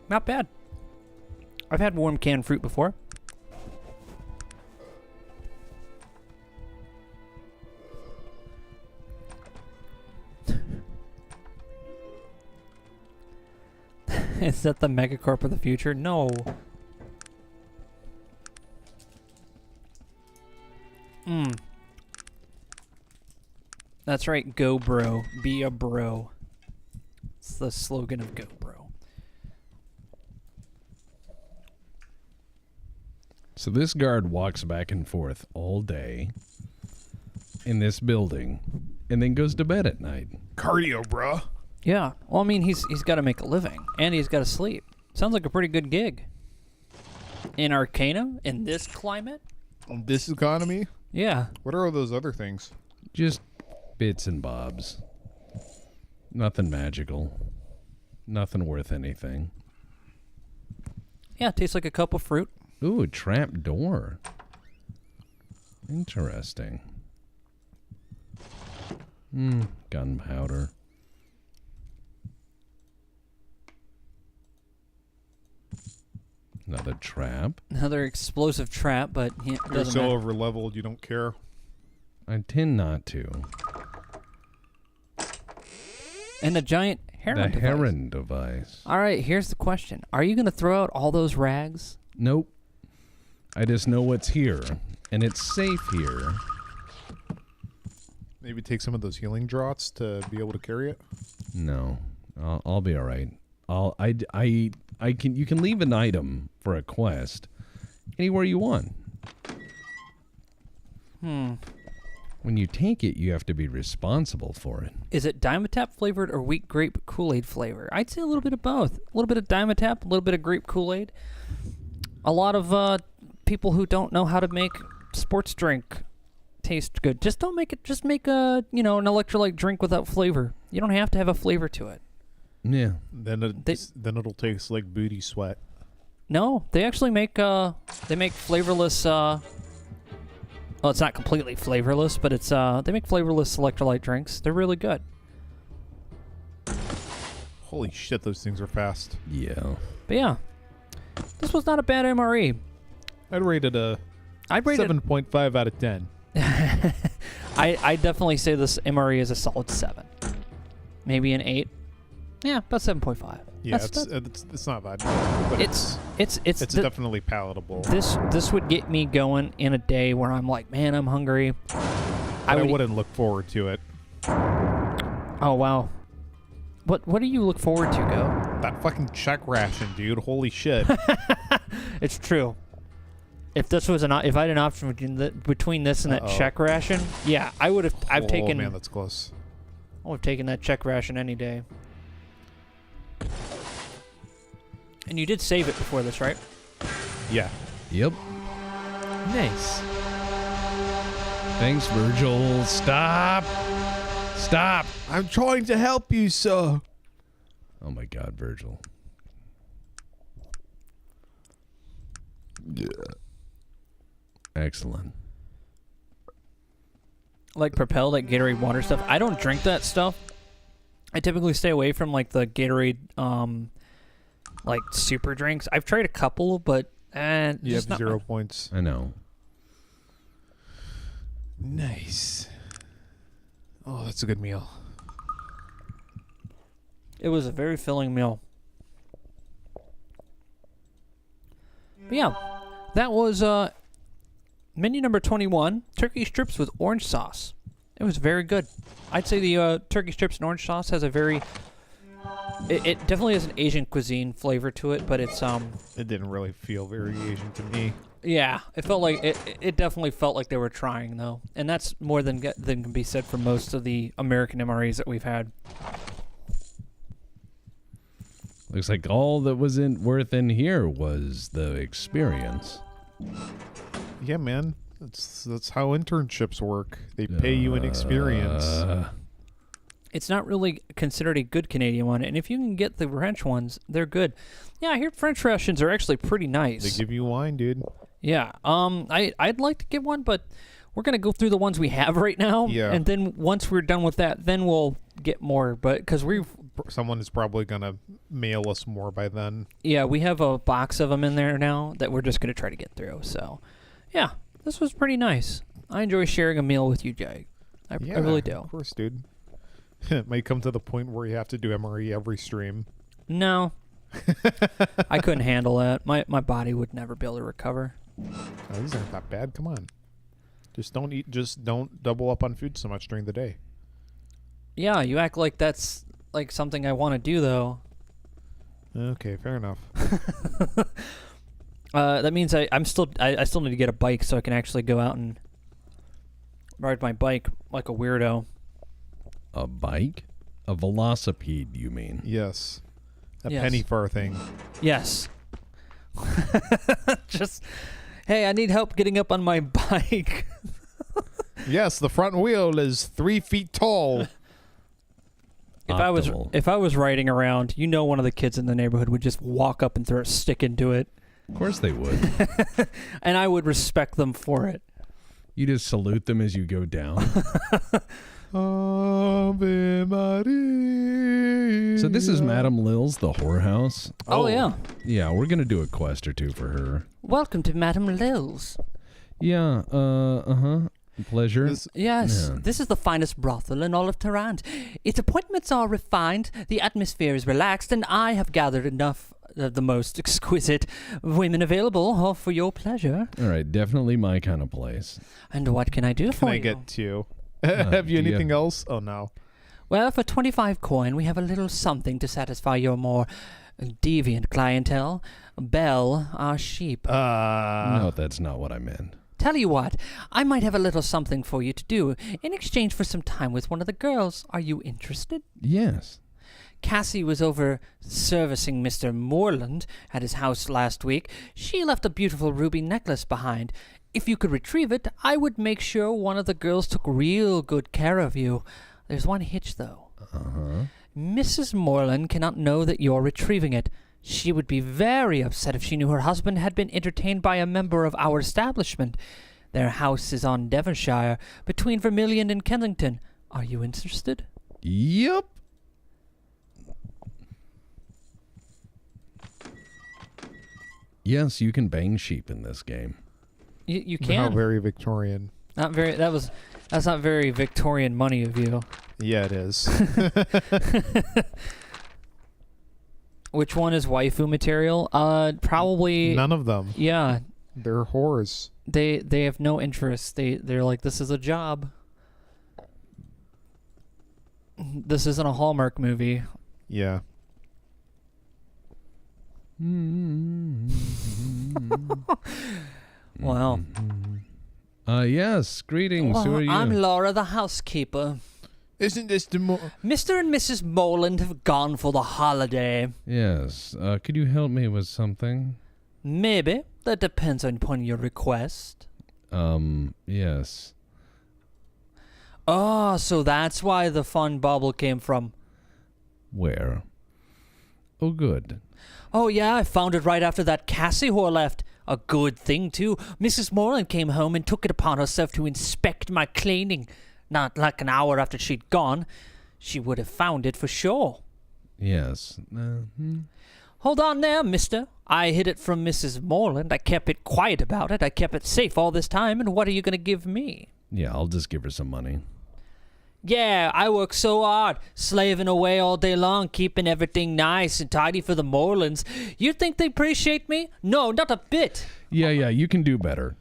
S1: Not bad. I've had warm canned fruit before. Is that the megacorp of the future? No. That's right, go bro. Be a bro. It's the slogan of Go Bro.
S3: So this guard walks back and forth all day in this building and then goes to bed at night.
S4: Cardio, bruh.
S1: Yeah. Well, I mean, he's got to make a living, and he's got to sleep. Sounds like a pretty good gig. In Arcanum, in this climate?
S2: This economy?
S1: Yeah.
S2: What are all those other things?
S3: Just bits and bobs. Nothing magical. Nothing worth anything.
S1: Yeah, it tastes like a cup of fruit.
S3: Ooh, a trap door. Interesting. Gunpowder. Another trap.
S1: Another explosive trap, but it
S2: You're
S1: doesn't
S2: so
S1: matter.
S2: over leveled, you don't care.
S3: I tend not to.
S1: And a giant heron device.
S3: Heron device.
S1: All right, here's the question. Are you going to throw out all those rags?
S3: Nope. I just know what's here, and it's safe here.
S2: Maybe take some of those healing draughts to be able to carry it.
S3: No, I'll be all right. You can leave an item for a quest anywhere you want. When you take it, you have to be responsible for it.
S1: Is it Dimetap flavored or wheat grape Kool-Aid flavor? I'd say a little bit of both. A little bit of Dimetap, a little bit of grape Kool-Aid. A lot of people who don't know how to make sports drink taste good. Just don't make it. Just make an electrolyte drink without flavor. You don't have to have a flavor to it.
S3: Yeah.
S2: Then it'll taste like booty sweat.
S1: No, they actually make flavorless. Well, it's not completely flavorless, but it's they make flavorless electrolyte drinks. They're really good.
S2: Holy shit, those things are fast.
S3: Yeah.
S1: But yeah, this was not a bad MRE.
S2: I'd rate it 7.5 out of 10.
S1: I definitely say this MRE is a solid 7. maybe an 8. Yeah, about 7.5.
S2: Yeah,
S1: That's
S2: it's not bad, but
S1: it's
S2: definitely palatable.
S1: This would get me going in a day where I'm like, man, I'm hungry.
S2: I wouldn't look forward to it.
S1: Oh wow, what do you look forward to, Go?
S2: That fucking check ration, dude. Holy shit.
S1: It's true. If this was if I had an option between this and that check ration, yeah, I would have. I've taken.
S2: Oh man, that's close.
S1: I would have taken that check ration any day. And you did save it before this, right?
S2: Yeah.
S3: Yep.
S1: Nice.
S3: Thanks, Virgil. Stop. Stop.
S4: I'm trying to help you, sir.
S3: Oh my God, Virgil.
S4: Yeah.
S3: Excellent.
S1: Like Propel, like Gatorade water stuff. I don't drink that stuff. I typically stay away from like the Gatorade, like super drinks. I've tried a couple, but
S2: You
S1: just
S2: have
S1: not
S2: 0 points.
S3: I know.
S2: Nice. Oh, that's a good meal.
S1: It was a very filling meal. But yeah, that was menu number 21, turkey strips with orange sauce. It was very good. I'd say the turkey strips and orange sauce has a very... It definitely has an Asian cuisine flavor to it, but it's...
S2: It didn't really feel very Asian to me.
S1: Yeah, it felt like... It definitely felt like they were trying, though. And that's more than can be said for most of the American MREs that we've had.
S3: Looks like all that was worth in here was the experience.
S2: Yeah, man. That's how internships work. They pay you in experience.
S1: It's not really considered a good Canadian one, and if you can get the French ones, they're good. Yeah, I hear French rations are actually pretty nice.
S2: They give you wine, dude.
S1: Yeah. I'd like to get one, but we're gonna go through the ones we have right now.
S2: Yeah.
S1: And then once we're done with that, then we'll get more. But because
S2: Someone is probably gonna mail us more by then.
S1: yeah, we have a box of them in there now that we're just gonna try to get through. So, yeah, this was pretty nice. I enjoy sharing a meal with you, Jay. I really do.
S2: Of course, dude. It might come to the point where you have to do MRE every stream.
S1: No. I couldn't handle that. My body would never be able to recover.
S2: Oh, these aren't that bad. Come on. Just don't eat. Just don't double up on food so much during the day.
S1: Yeah, you act like that's like something I want to do, though.
S2: Okay, fair enough.
S1: That means I still need to get a bike so I can actually go out and ride my bike like a weirdo.
S3: A bike? A velocipede, you mean?
S2: Yes. A
S1: Yes.
S2: penny far thing.
S1: Yes. Just, hey, I need help getting up on my bike.
S2: Yes, the front wheel is 3 feet tall.
S3: Optimal.
S1: If I was riding around, one of the kids in the neighborhood would just walk up and throw a stick into it.
S3: Of course they would.
S1: And I would respect them for it.
S3: You just salute them as you go down.
S2: Ave Maria.
S3: So this is Madame Lil's, the whorehouse.
S1: Oh, yeah.
S3: Yeah, we're going to do a quest or two for her.
S1: Welcome to Madame Lil's.
S3: Yeah, Pleasure.
S1: Yes,
S3: Yeah.
S1: This is the finest brothel in all of Tarrant. Its appointments are refined, the atmosphere is relaxed, and I have gathered enough of the most exquisite women available for your pleasure.
S3: All right, definitely my kind of place.
S1: And what can I do for
S2: Can I
S1: you?
S2: get 2? Have you
S3: do you
S2: anything else? Oh, no.
S1: Well, for 25 coin, we have a little something to satisfy your more deviant clientele. Belle, our sheep.
S3: No, that's not what I meant.
S1: Tell you what, I might have a little something for you to do in exchange for some time with one of the girls. Are you interested?
S3: Yes.
S1: Cassie was over servicing Mr. Moreland at his house last week. She left a beautiful ruby necklace behind. If you could retrieve it, I would make sure one of the girls took real good care of you. There's one hitch, though.
S3: Uh-huh.
S1: Mrs. Moreland cannot know that you're retrieving it. She would be very upset if she knew her husband had been entertained by a member of our establishment. Their house is on Devonshire, between Vermilion and Kensington. Are you interested?
S3: Yep. Yes, you can bang sheep in this game.
S1: You
S2: How
S1: can.
S2: very Victorian.
S1: Not very. That's not very Victorian money of you.
S2: Yeah, it is.
S1: Which one is waifu material? Probably
S2: None of them.
S1: Yeah,
S2: They're whores.
S1: they have no interest. They're like, this is a job. This isn't a Hallmark movie.
S2: Yeah.
S1: Wow.
S3: Yes. Greetings. Who are you?
S1: I'm Laura, the housekeeper.
S4: Isn't this the
S1: Mr. and Mrs. Moreland have gone for the holiday.
S3: Yes. Could you help me with something?
S1: Maybe. That depends upon your request.
S3: Yes.
S1: Oh, so that's why the fun bubble came from.
S3: Where? Oh, good.
S1: Oh, yeah, I found it right after that Cassie whore left. A good thing, too. Mrs. Moreland came home and took it upon herself to inspect my cleaning. Not like an hour after she'd gone. She would have found it for sure.
S3: Yes.
S1: Hold on there, mister. I hid it from Mrs. Moreland. I kept it quiet about it. I kept it safe all this time, and what are you going to give me?
S3: Yeah, I'll just give her some money.
S1: Yeah, I work so hard, slaving away all day long, keeping everything nice and tidy for the Morelands. You think they appreciate me? No, not a bit.
S3: Yeah, you can do better.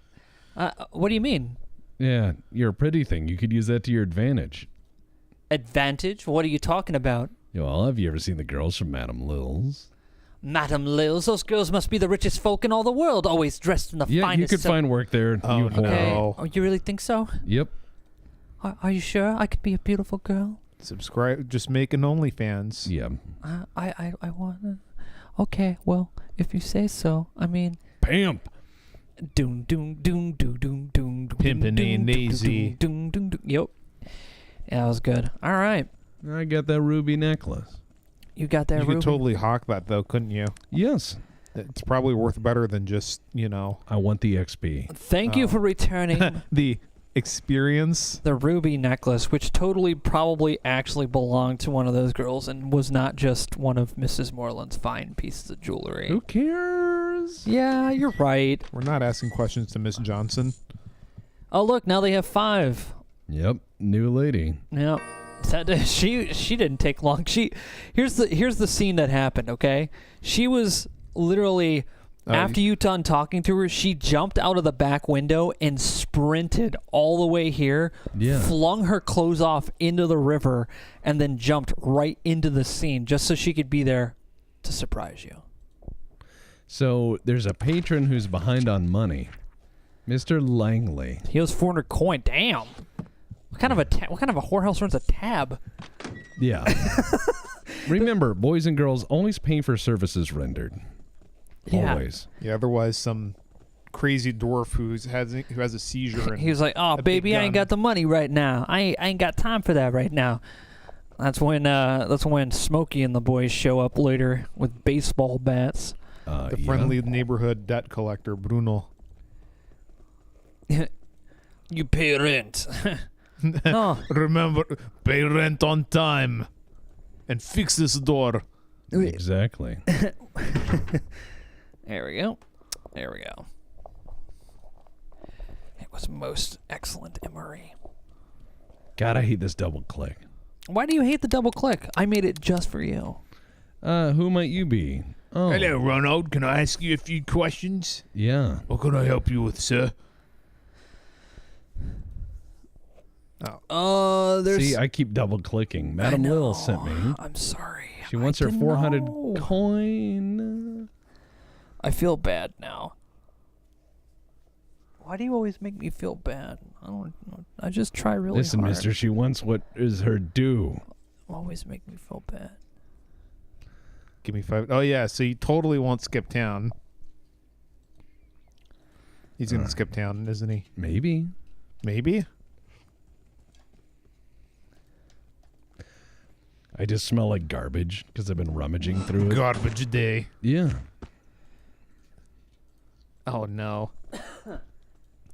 S1: What do you mean?
S3: Yeah, you're a pretty thing. You could use that to your advantage.
S1: Advantage? What are you talking about?
S3: Well, have you ever seen the girls from Madame Lil's?
S1: Madame Lil's, those girls must be the richest folk in all the world, always dressed in the
S3: Yeah,
S1: finest.
S3: you could find work there.
S2: Oh,
S3: you
S2: no.
S3: whore.
S1: Okay.
S2: No.
S1: Oh, you really think so?
S3: Yep.
S1: Are you sure I could be a beautiful girl?
S2: Subscribe. Just make an OnlyFans.
S3: Yeah.
S1: I want to. Okay, well, if you say so. I mean,
S3: Pimp.
S1: doom doom doom doom doom doom.
S2: Pimpin' ain't easy.
S1: Doom doom doom. Yep. Yeah, that was good. All right,
S3: I got that ruby necklace.
S1: you got that.
S2: You could
S1: Ruby?
S2: totally hawk that, though, couldn't you?
S3: Yes.
S2: It's probably worth better than just,
S3: I want the XP.
S1: Thank you for returning
S2: the experience.
S1: the ruby necklace, which totally probably actually belonged to one of those girls and was not just one of Mrs. Moreland's fine pieces of jewelry.
S3: Who cares?
S1: Yeah, you're right.
S2: We're not asking questions to Miss Johnson.
S1: Oh, look, now they have 5.
S3: Yep. New lady.
S1: Yep. She didn't take long. Here's the scene that happened, okay? She was literally after you done talking to her, she jumped out of the back window and sprinted all the way here,
S3: Yeah.
S1: flung her clothes off into the river, and then jumped right into the scene just so she could be there to surprise you.
S3: So there's a patron who's behind on money. Mr. Langley.
S1: He owes 400 coin. Damn. What kind of a whorehouse runs a tab?
S3: Yeah. Remember, boys and girls always pay for services rendered.
S1: Yeah.
S3: Always.
S2: Yeah, otherwise some crazy dwarf who has a seizure. And
S1: He was like, "Oh,
S2: a
S1: baby,
S2: big
S1: I ain't
S2: gun.
S1: got the money right now. I ain't got time for that right now." That's when Smokey and the boys show up later with baseball bats.
S2: the
S3: Yeah.
S2: friendly neighborhood debt collector, Bruno.
S1: You pay rent. Oh,
S4: Remember, pay rent on time and fix this door.
S3: Exactly.
S1: there we go. There we go. It was most excellent MRE.
S3: God, I hate this double click.
S1: Why do you hate the double click? I made it just for you.
S3: Who might you be? Oh,
S4: Hello, Ronald. Can I ask you a few questions?
S3: yeah.
S4: What can I help you with, sir?
S1: There's.
S3: See, I keep double clicking. Madame Lil sent me.
S1: I'm sorry.
S3: She wants
S1: I
S3: her
S1: didn't
S3: 400
S1: know.
S3: coin.
S1: I feel bad now. Why do you always make me feel bad? I don't know. I just try really
S3: Listen,
S1: hard.
S3: mister, she wants what is her due.
S1: Always make me feel bad.
S2: Give me 5. Oh, yeah, so he totally won't skip town. He's going to skip town, isn't he?
S3: Maybe.
S2: Maybe?
S3: I just smell like garbage because I've been rummaging through it.
S2: Garbage day.
S3: Yeah.
S2: Oh, no.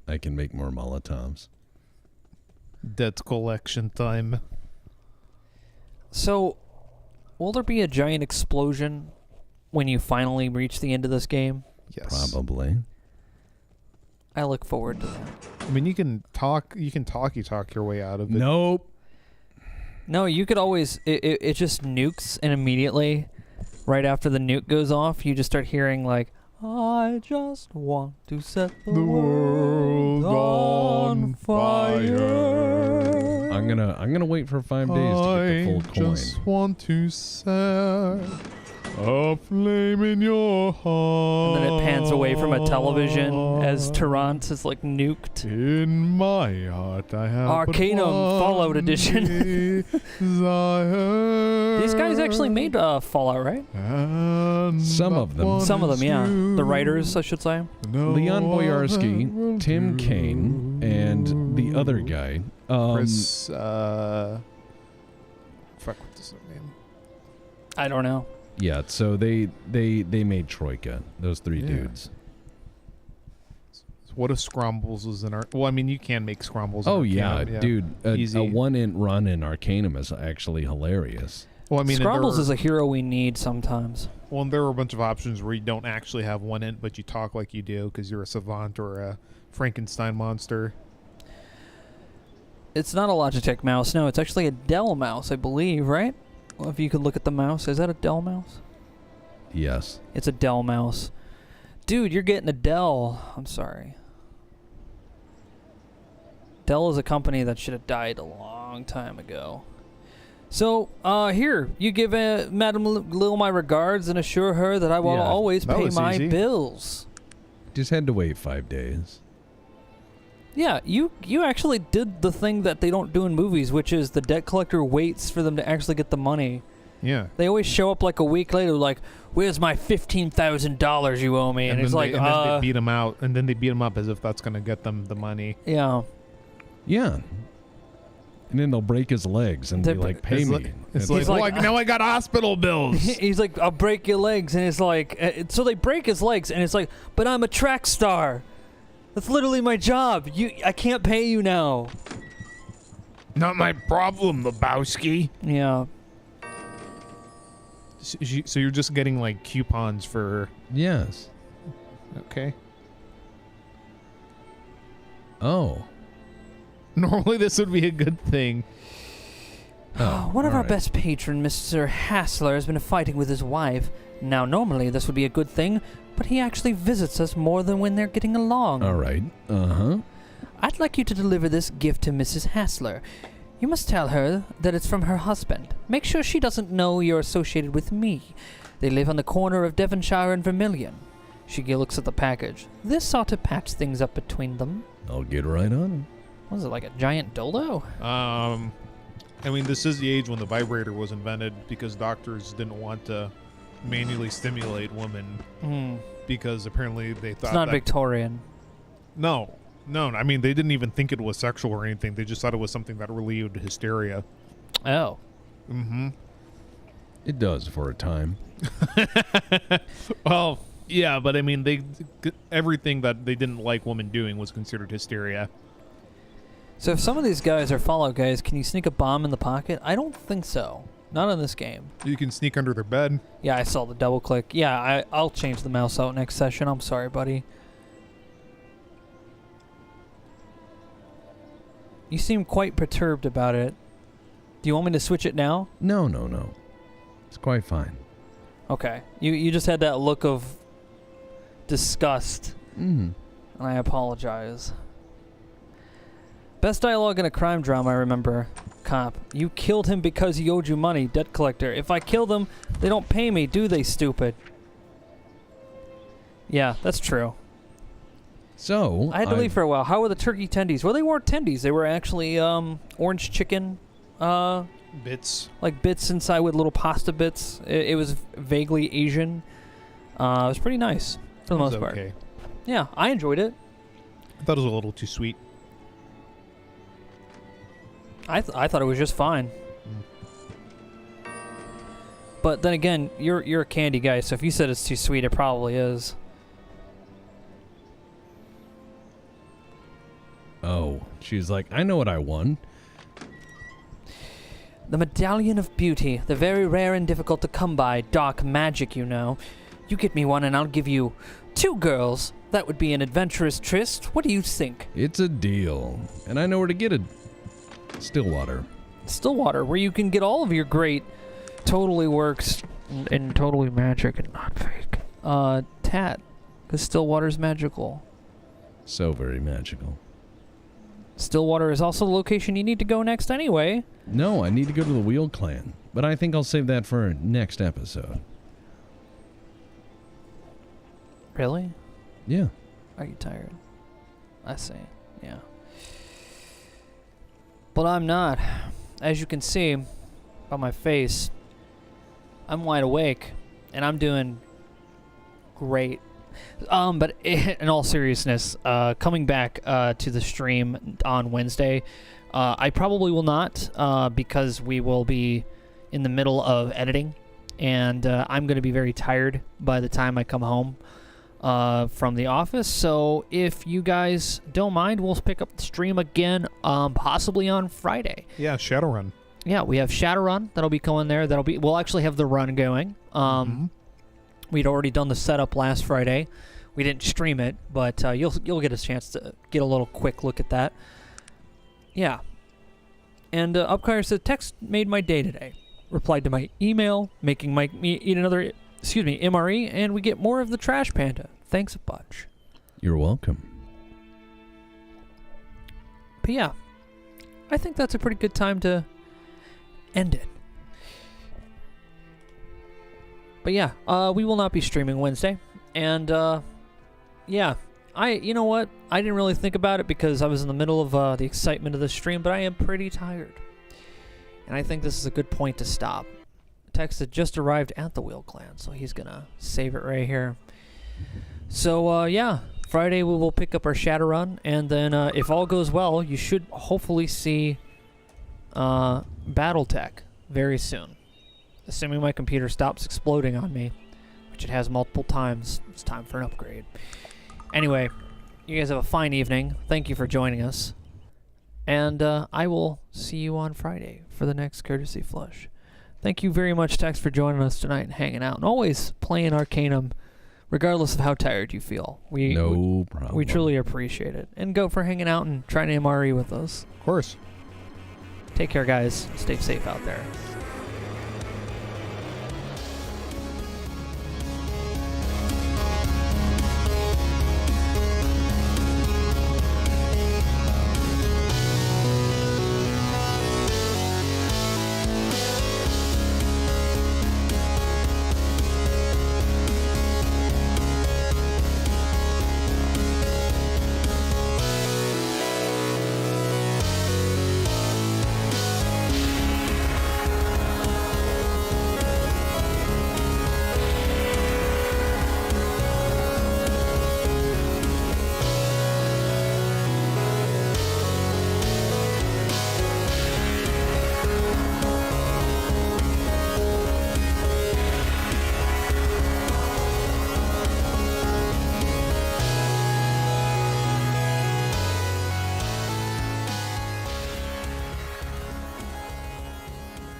S3: I can make more Molotovs.
S2: Debt collection time.
S1: So, will there be a giant explosion when you finally reach the end of this game?
S2: Yes.
S3: Probably.
S1: I look forward to that.
S2: I mean, you can talk your way out of it.
S3: Nope.
S1: No, you could always. It just nukes, and immediately, right after the nuke goes off, you just start hearing like, "I just want to set the world on fire."
S3: I'm gonna wait for 5 days to get the full coin.
S2: I just want to set a flame in your heart.
S1: And then it pans away from a television as Tarrant is like nuked.
S2: In my heart, I have
S1: Arcanum Fallout Edition.
S2: Desire.
S1: These guys actually made Fallout, right?
S3: Some of them.
S1: Some of them, yeah. The writers, I should say.
S3: Leon Boyarsky, Tim Kaine, and the other guy.
S2: Chris, fuck, what's his name?
S1: I don't know.
S3: Yeah, so they made Troika, those three dudes.
S2: What if Scrumbles is in our... Well, I mean, you can make Scrumbles.
S3: Oh,
S2: in
S3: yeah,
S2: Arcanum,
S3: dude. A
S2: Easy.
S3: 1-int run in Arcanum is actually hilarious.
S2: Well, I mean,
S1: Scrumbles is a hero we need sometimes.
S2: Well, and there are a bunch of options where you don't actually have 1-int, but you talk like you do because you're a savant or a Frankenstein monster.
S1: It's not a Logitech mouse. No, it's actually a Dell mouse, I believe, right? Well, if you could look at the mouse. Is that a Dell mouse?
S3: Yes.
S1: It's a Dell mouse. Dude, you're getting a Dell. I'm sorry. Dell is a company that should have died a long time ago. So, here, you give Madame Lil my regards and assure her that I will always
S2: that
S1: pay
S2: was
S1: my
S2: easy.
S1: bills.
S3: Just had to wait 5 days.
S1: Yeah, you actually did the thing that they don't do in movies, which is the debt collector waits for them to actually get the money.
S2: Yeah.
S1: They always show up like a week later, like, "Where's my $15,000 you owe me?" And it's like,
S2: then they beat him out, and then they beat him up as if that's going to get them the money.
S1: yeah.
S3: Yeah. And then they'll break his legs and be like, pay
S2: It's
S3: me.
S2: like- it's
S3: It's
S2: like,
S1: like,
S2: now I got hospital bills.
S1: He's like, "I'll break your legs," and it's like, so they break his legs, and it's like, "But I'm a track star. That's literally my job. I can't pay you now."
S4: Not my problem, Lebowski.
S1: Yeah.
S2: So you're just getting like coupons for...
S3: yes.
S2: Okay.
S3: Oh.
S2: Normally this would be a good thing.
S3: Oh,
S1: One of our
S3: alright.
S1: best patrons, Mr. Hassler, has been fighting with his wife. Now, normally this would be a good thing, but he actually visits us more than when they're getting along.
S3: All right. Uh-huh.
S1: I'd like you to deliver this gift to Mrs. Hassler. You must tell her that it's from her husband. Make sure she doesn't know you're associated with me. They live on the corner of Devonshire and Vermilion. She looks at the package. This ought to patch things up between them.
S3: I'll get right on
S1: What is it, like a giant dildo?
S2: I mean, this is the age when the vibrator was invented because doctors didn't want to manually stimulate women because apparently they thought
S1: It's not
S2: that...
S1: Victorian.
S2: No. I mean, they didn't even think it was sexual or anything. They just thought it was something that relieved hysteria.
S1: Oh.
S2: Mm-hmm.
S3: it. It does for a time.
S2: Well, yeah, but I mean, everything that they didn't like women doing was considered hysteria.
S1: So if some of these guys are Fallout guys, can you sneak a bomb in the pocket? I don't think so. Not in this game.
S2: You can sneak under their bed.
S1: Yeah, I saw the double click. Yeah, I'll change the mouse out next session. I'm sorry, buddy. You seem quite perturbed about it. Do you want me to switch it now?
S3: No. It's quite fine.
S1: Okay. You just had that look of disgust,
S3: Mm.
S1: and I apologize. Best dialogue in a crime drama, I remember. Cop, you killed him because he owed you money. Debt collector, if I kill them, they don't pay me, do they, stupid? Yeah, that's true.
S3: So
S1: I had to leave for a while. How were the turkey tendies? Well, they weren't tendies. They were actually orange chicken,
S2: Bits.
S1: like bits inside with little pasta bits. It was vaguely Asian. It was pretty nice for the most part.
S2: Okay.
S1: Yeah, I enjoyed it.
S2: I thought it was a little too sweet.
S1: I thought it was just fine. But then again, you're a candy guy, so if you said it's too sweet, it probably is.
S3: Oh, she's like, I know what I won.
S1: The Medallion of Beauty, the very rare and difficult to come by dark magic, you know. You get me one and I'll give you 2 girls. That would be an adventurous tryst. What do you think?
S3: It's a deal. And I know where to get it. Stillwater.
S1: Stillwater, where you can get all of your great totally works and totally magic and not fake tat, because Stillwater's magical.
S3: So very magical.
S1: Stillwater is also the location you need to go next anyway.
S3: No, I need to go to the Wheel Clan, but I think I'll save that for next episode.
S1: Really?
S3: Yeah.
S1: Are you tired? I see. Yeah. But I'm not. As you can see by my face, I'm wide awake, and I'm doing great. But in all seriousness, coming back to the stream on Wednesday, I probably will not, because we will be in the middle of editing, and I'm going to be very tired by the time I come home from the office. So if you guys don't mind, we'll pick up the stream again, possibly on Friday.
S2: Yeah, Shadowrun.
S1: Yeah, we have Shadowrun that'll be going there. We'll actually have the run going. We'd already done the setup last Friday. We didn't stream it, but you'll get a chance to get a little quick look at that. Yeah. And Upkire said, text made my day today. Replied to my email, making me eat another, MRE, and we get more of the Trash Panda. Thanks a bunch.
S3: You're welcome.
S1: But yeah, I think that's a pretty good time to end it. But yeah, we will not be streaming Wednesday. And yeah, you know what? I didn't really think about it because I was in the middle of the excitement of the stream, but I am pretty tired. And I think this is a good point to stop. Text had just arrived at the Wheel Clan, so he's going to save it right here. So yeah, Friday we will pick up our Shadowrun, and then if all goes well, you should hopefully see Battletech very soon. Assuming my computer stops exploding on me, which it has multiple times, it's time for an upgrade. Anyway, you guys have a fine evening. Thank you for joining us. And I will see you on Friday for the next Courtesy Flush. Thank you very much, Tex, for joining us tonight and hanging out. And always playing Arcanum, regardless of how tired you feel.
S3: No problem.
S1: We truly appreciate it. And go for hanging out and trying to MRE with us.
S2: Of course.
S1: Take care, guys. Stay safe out there.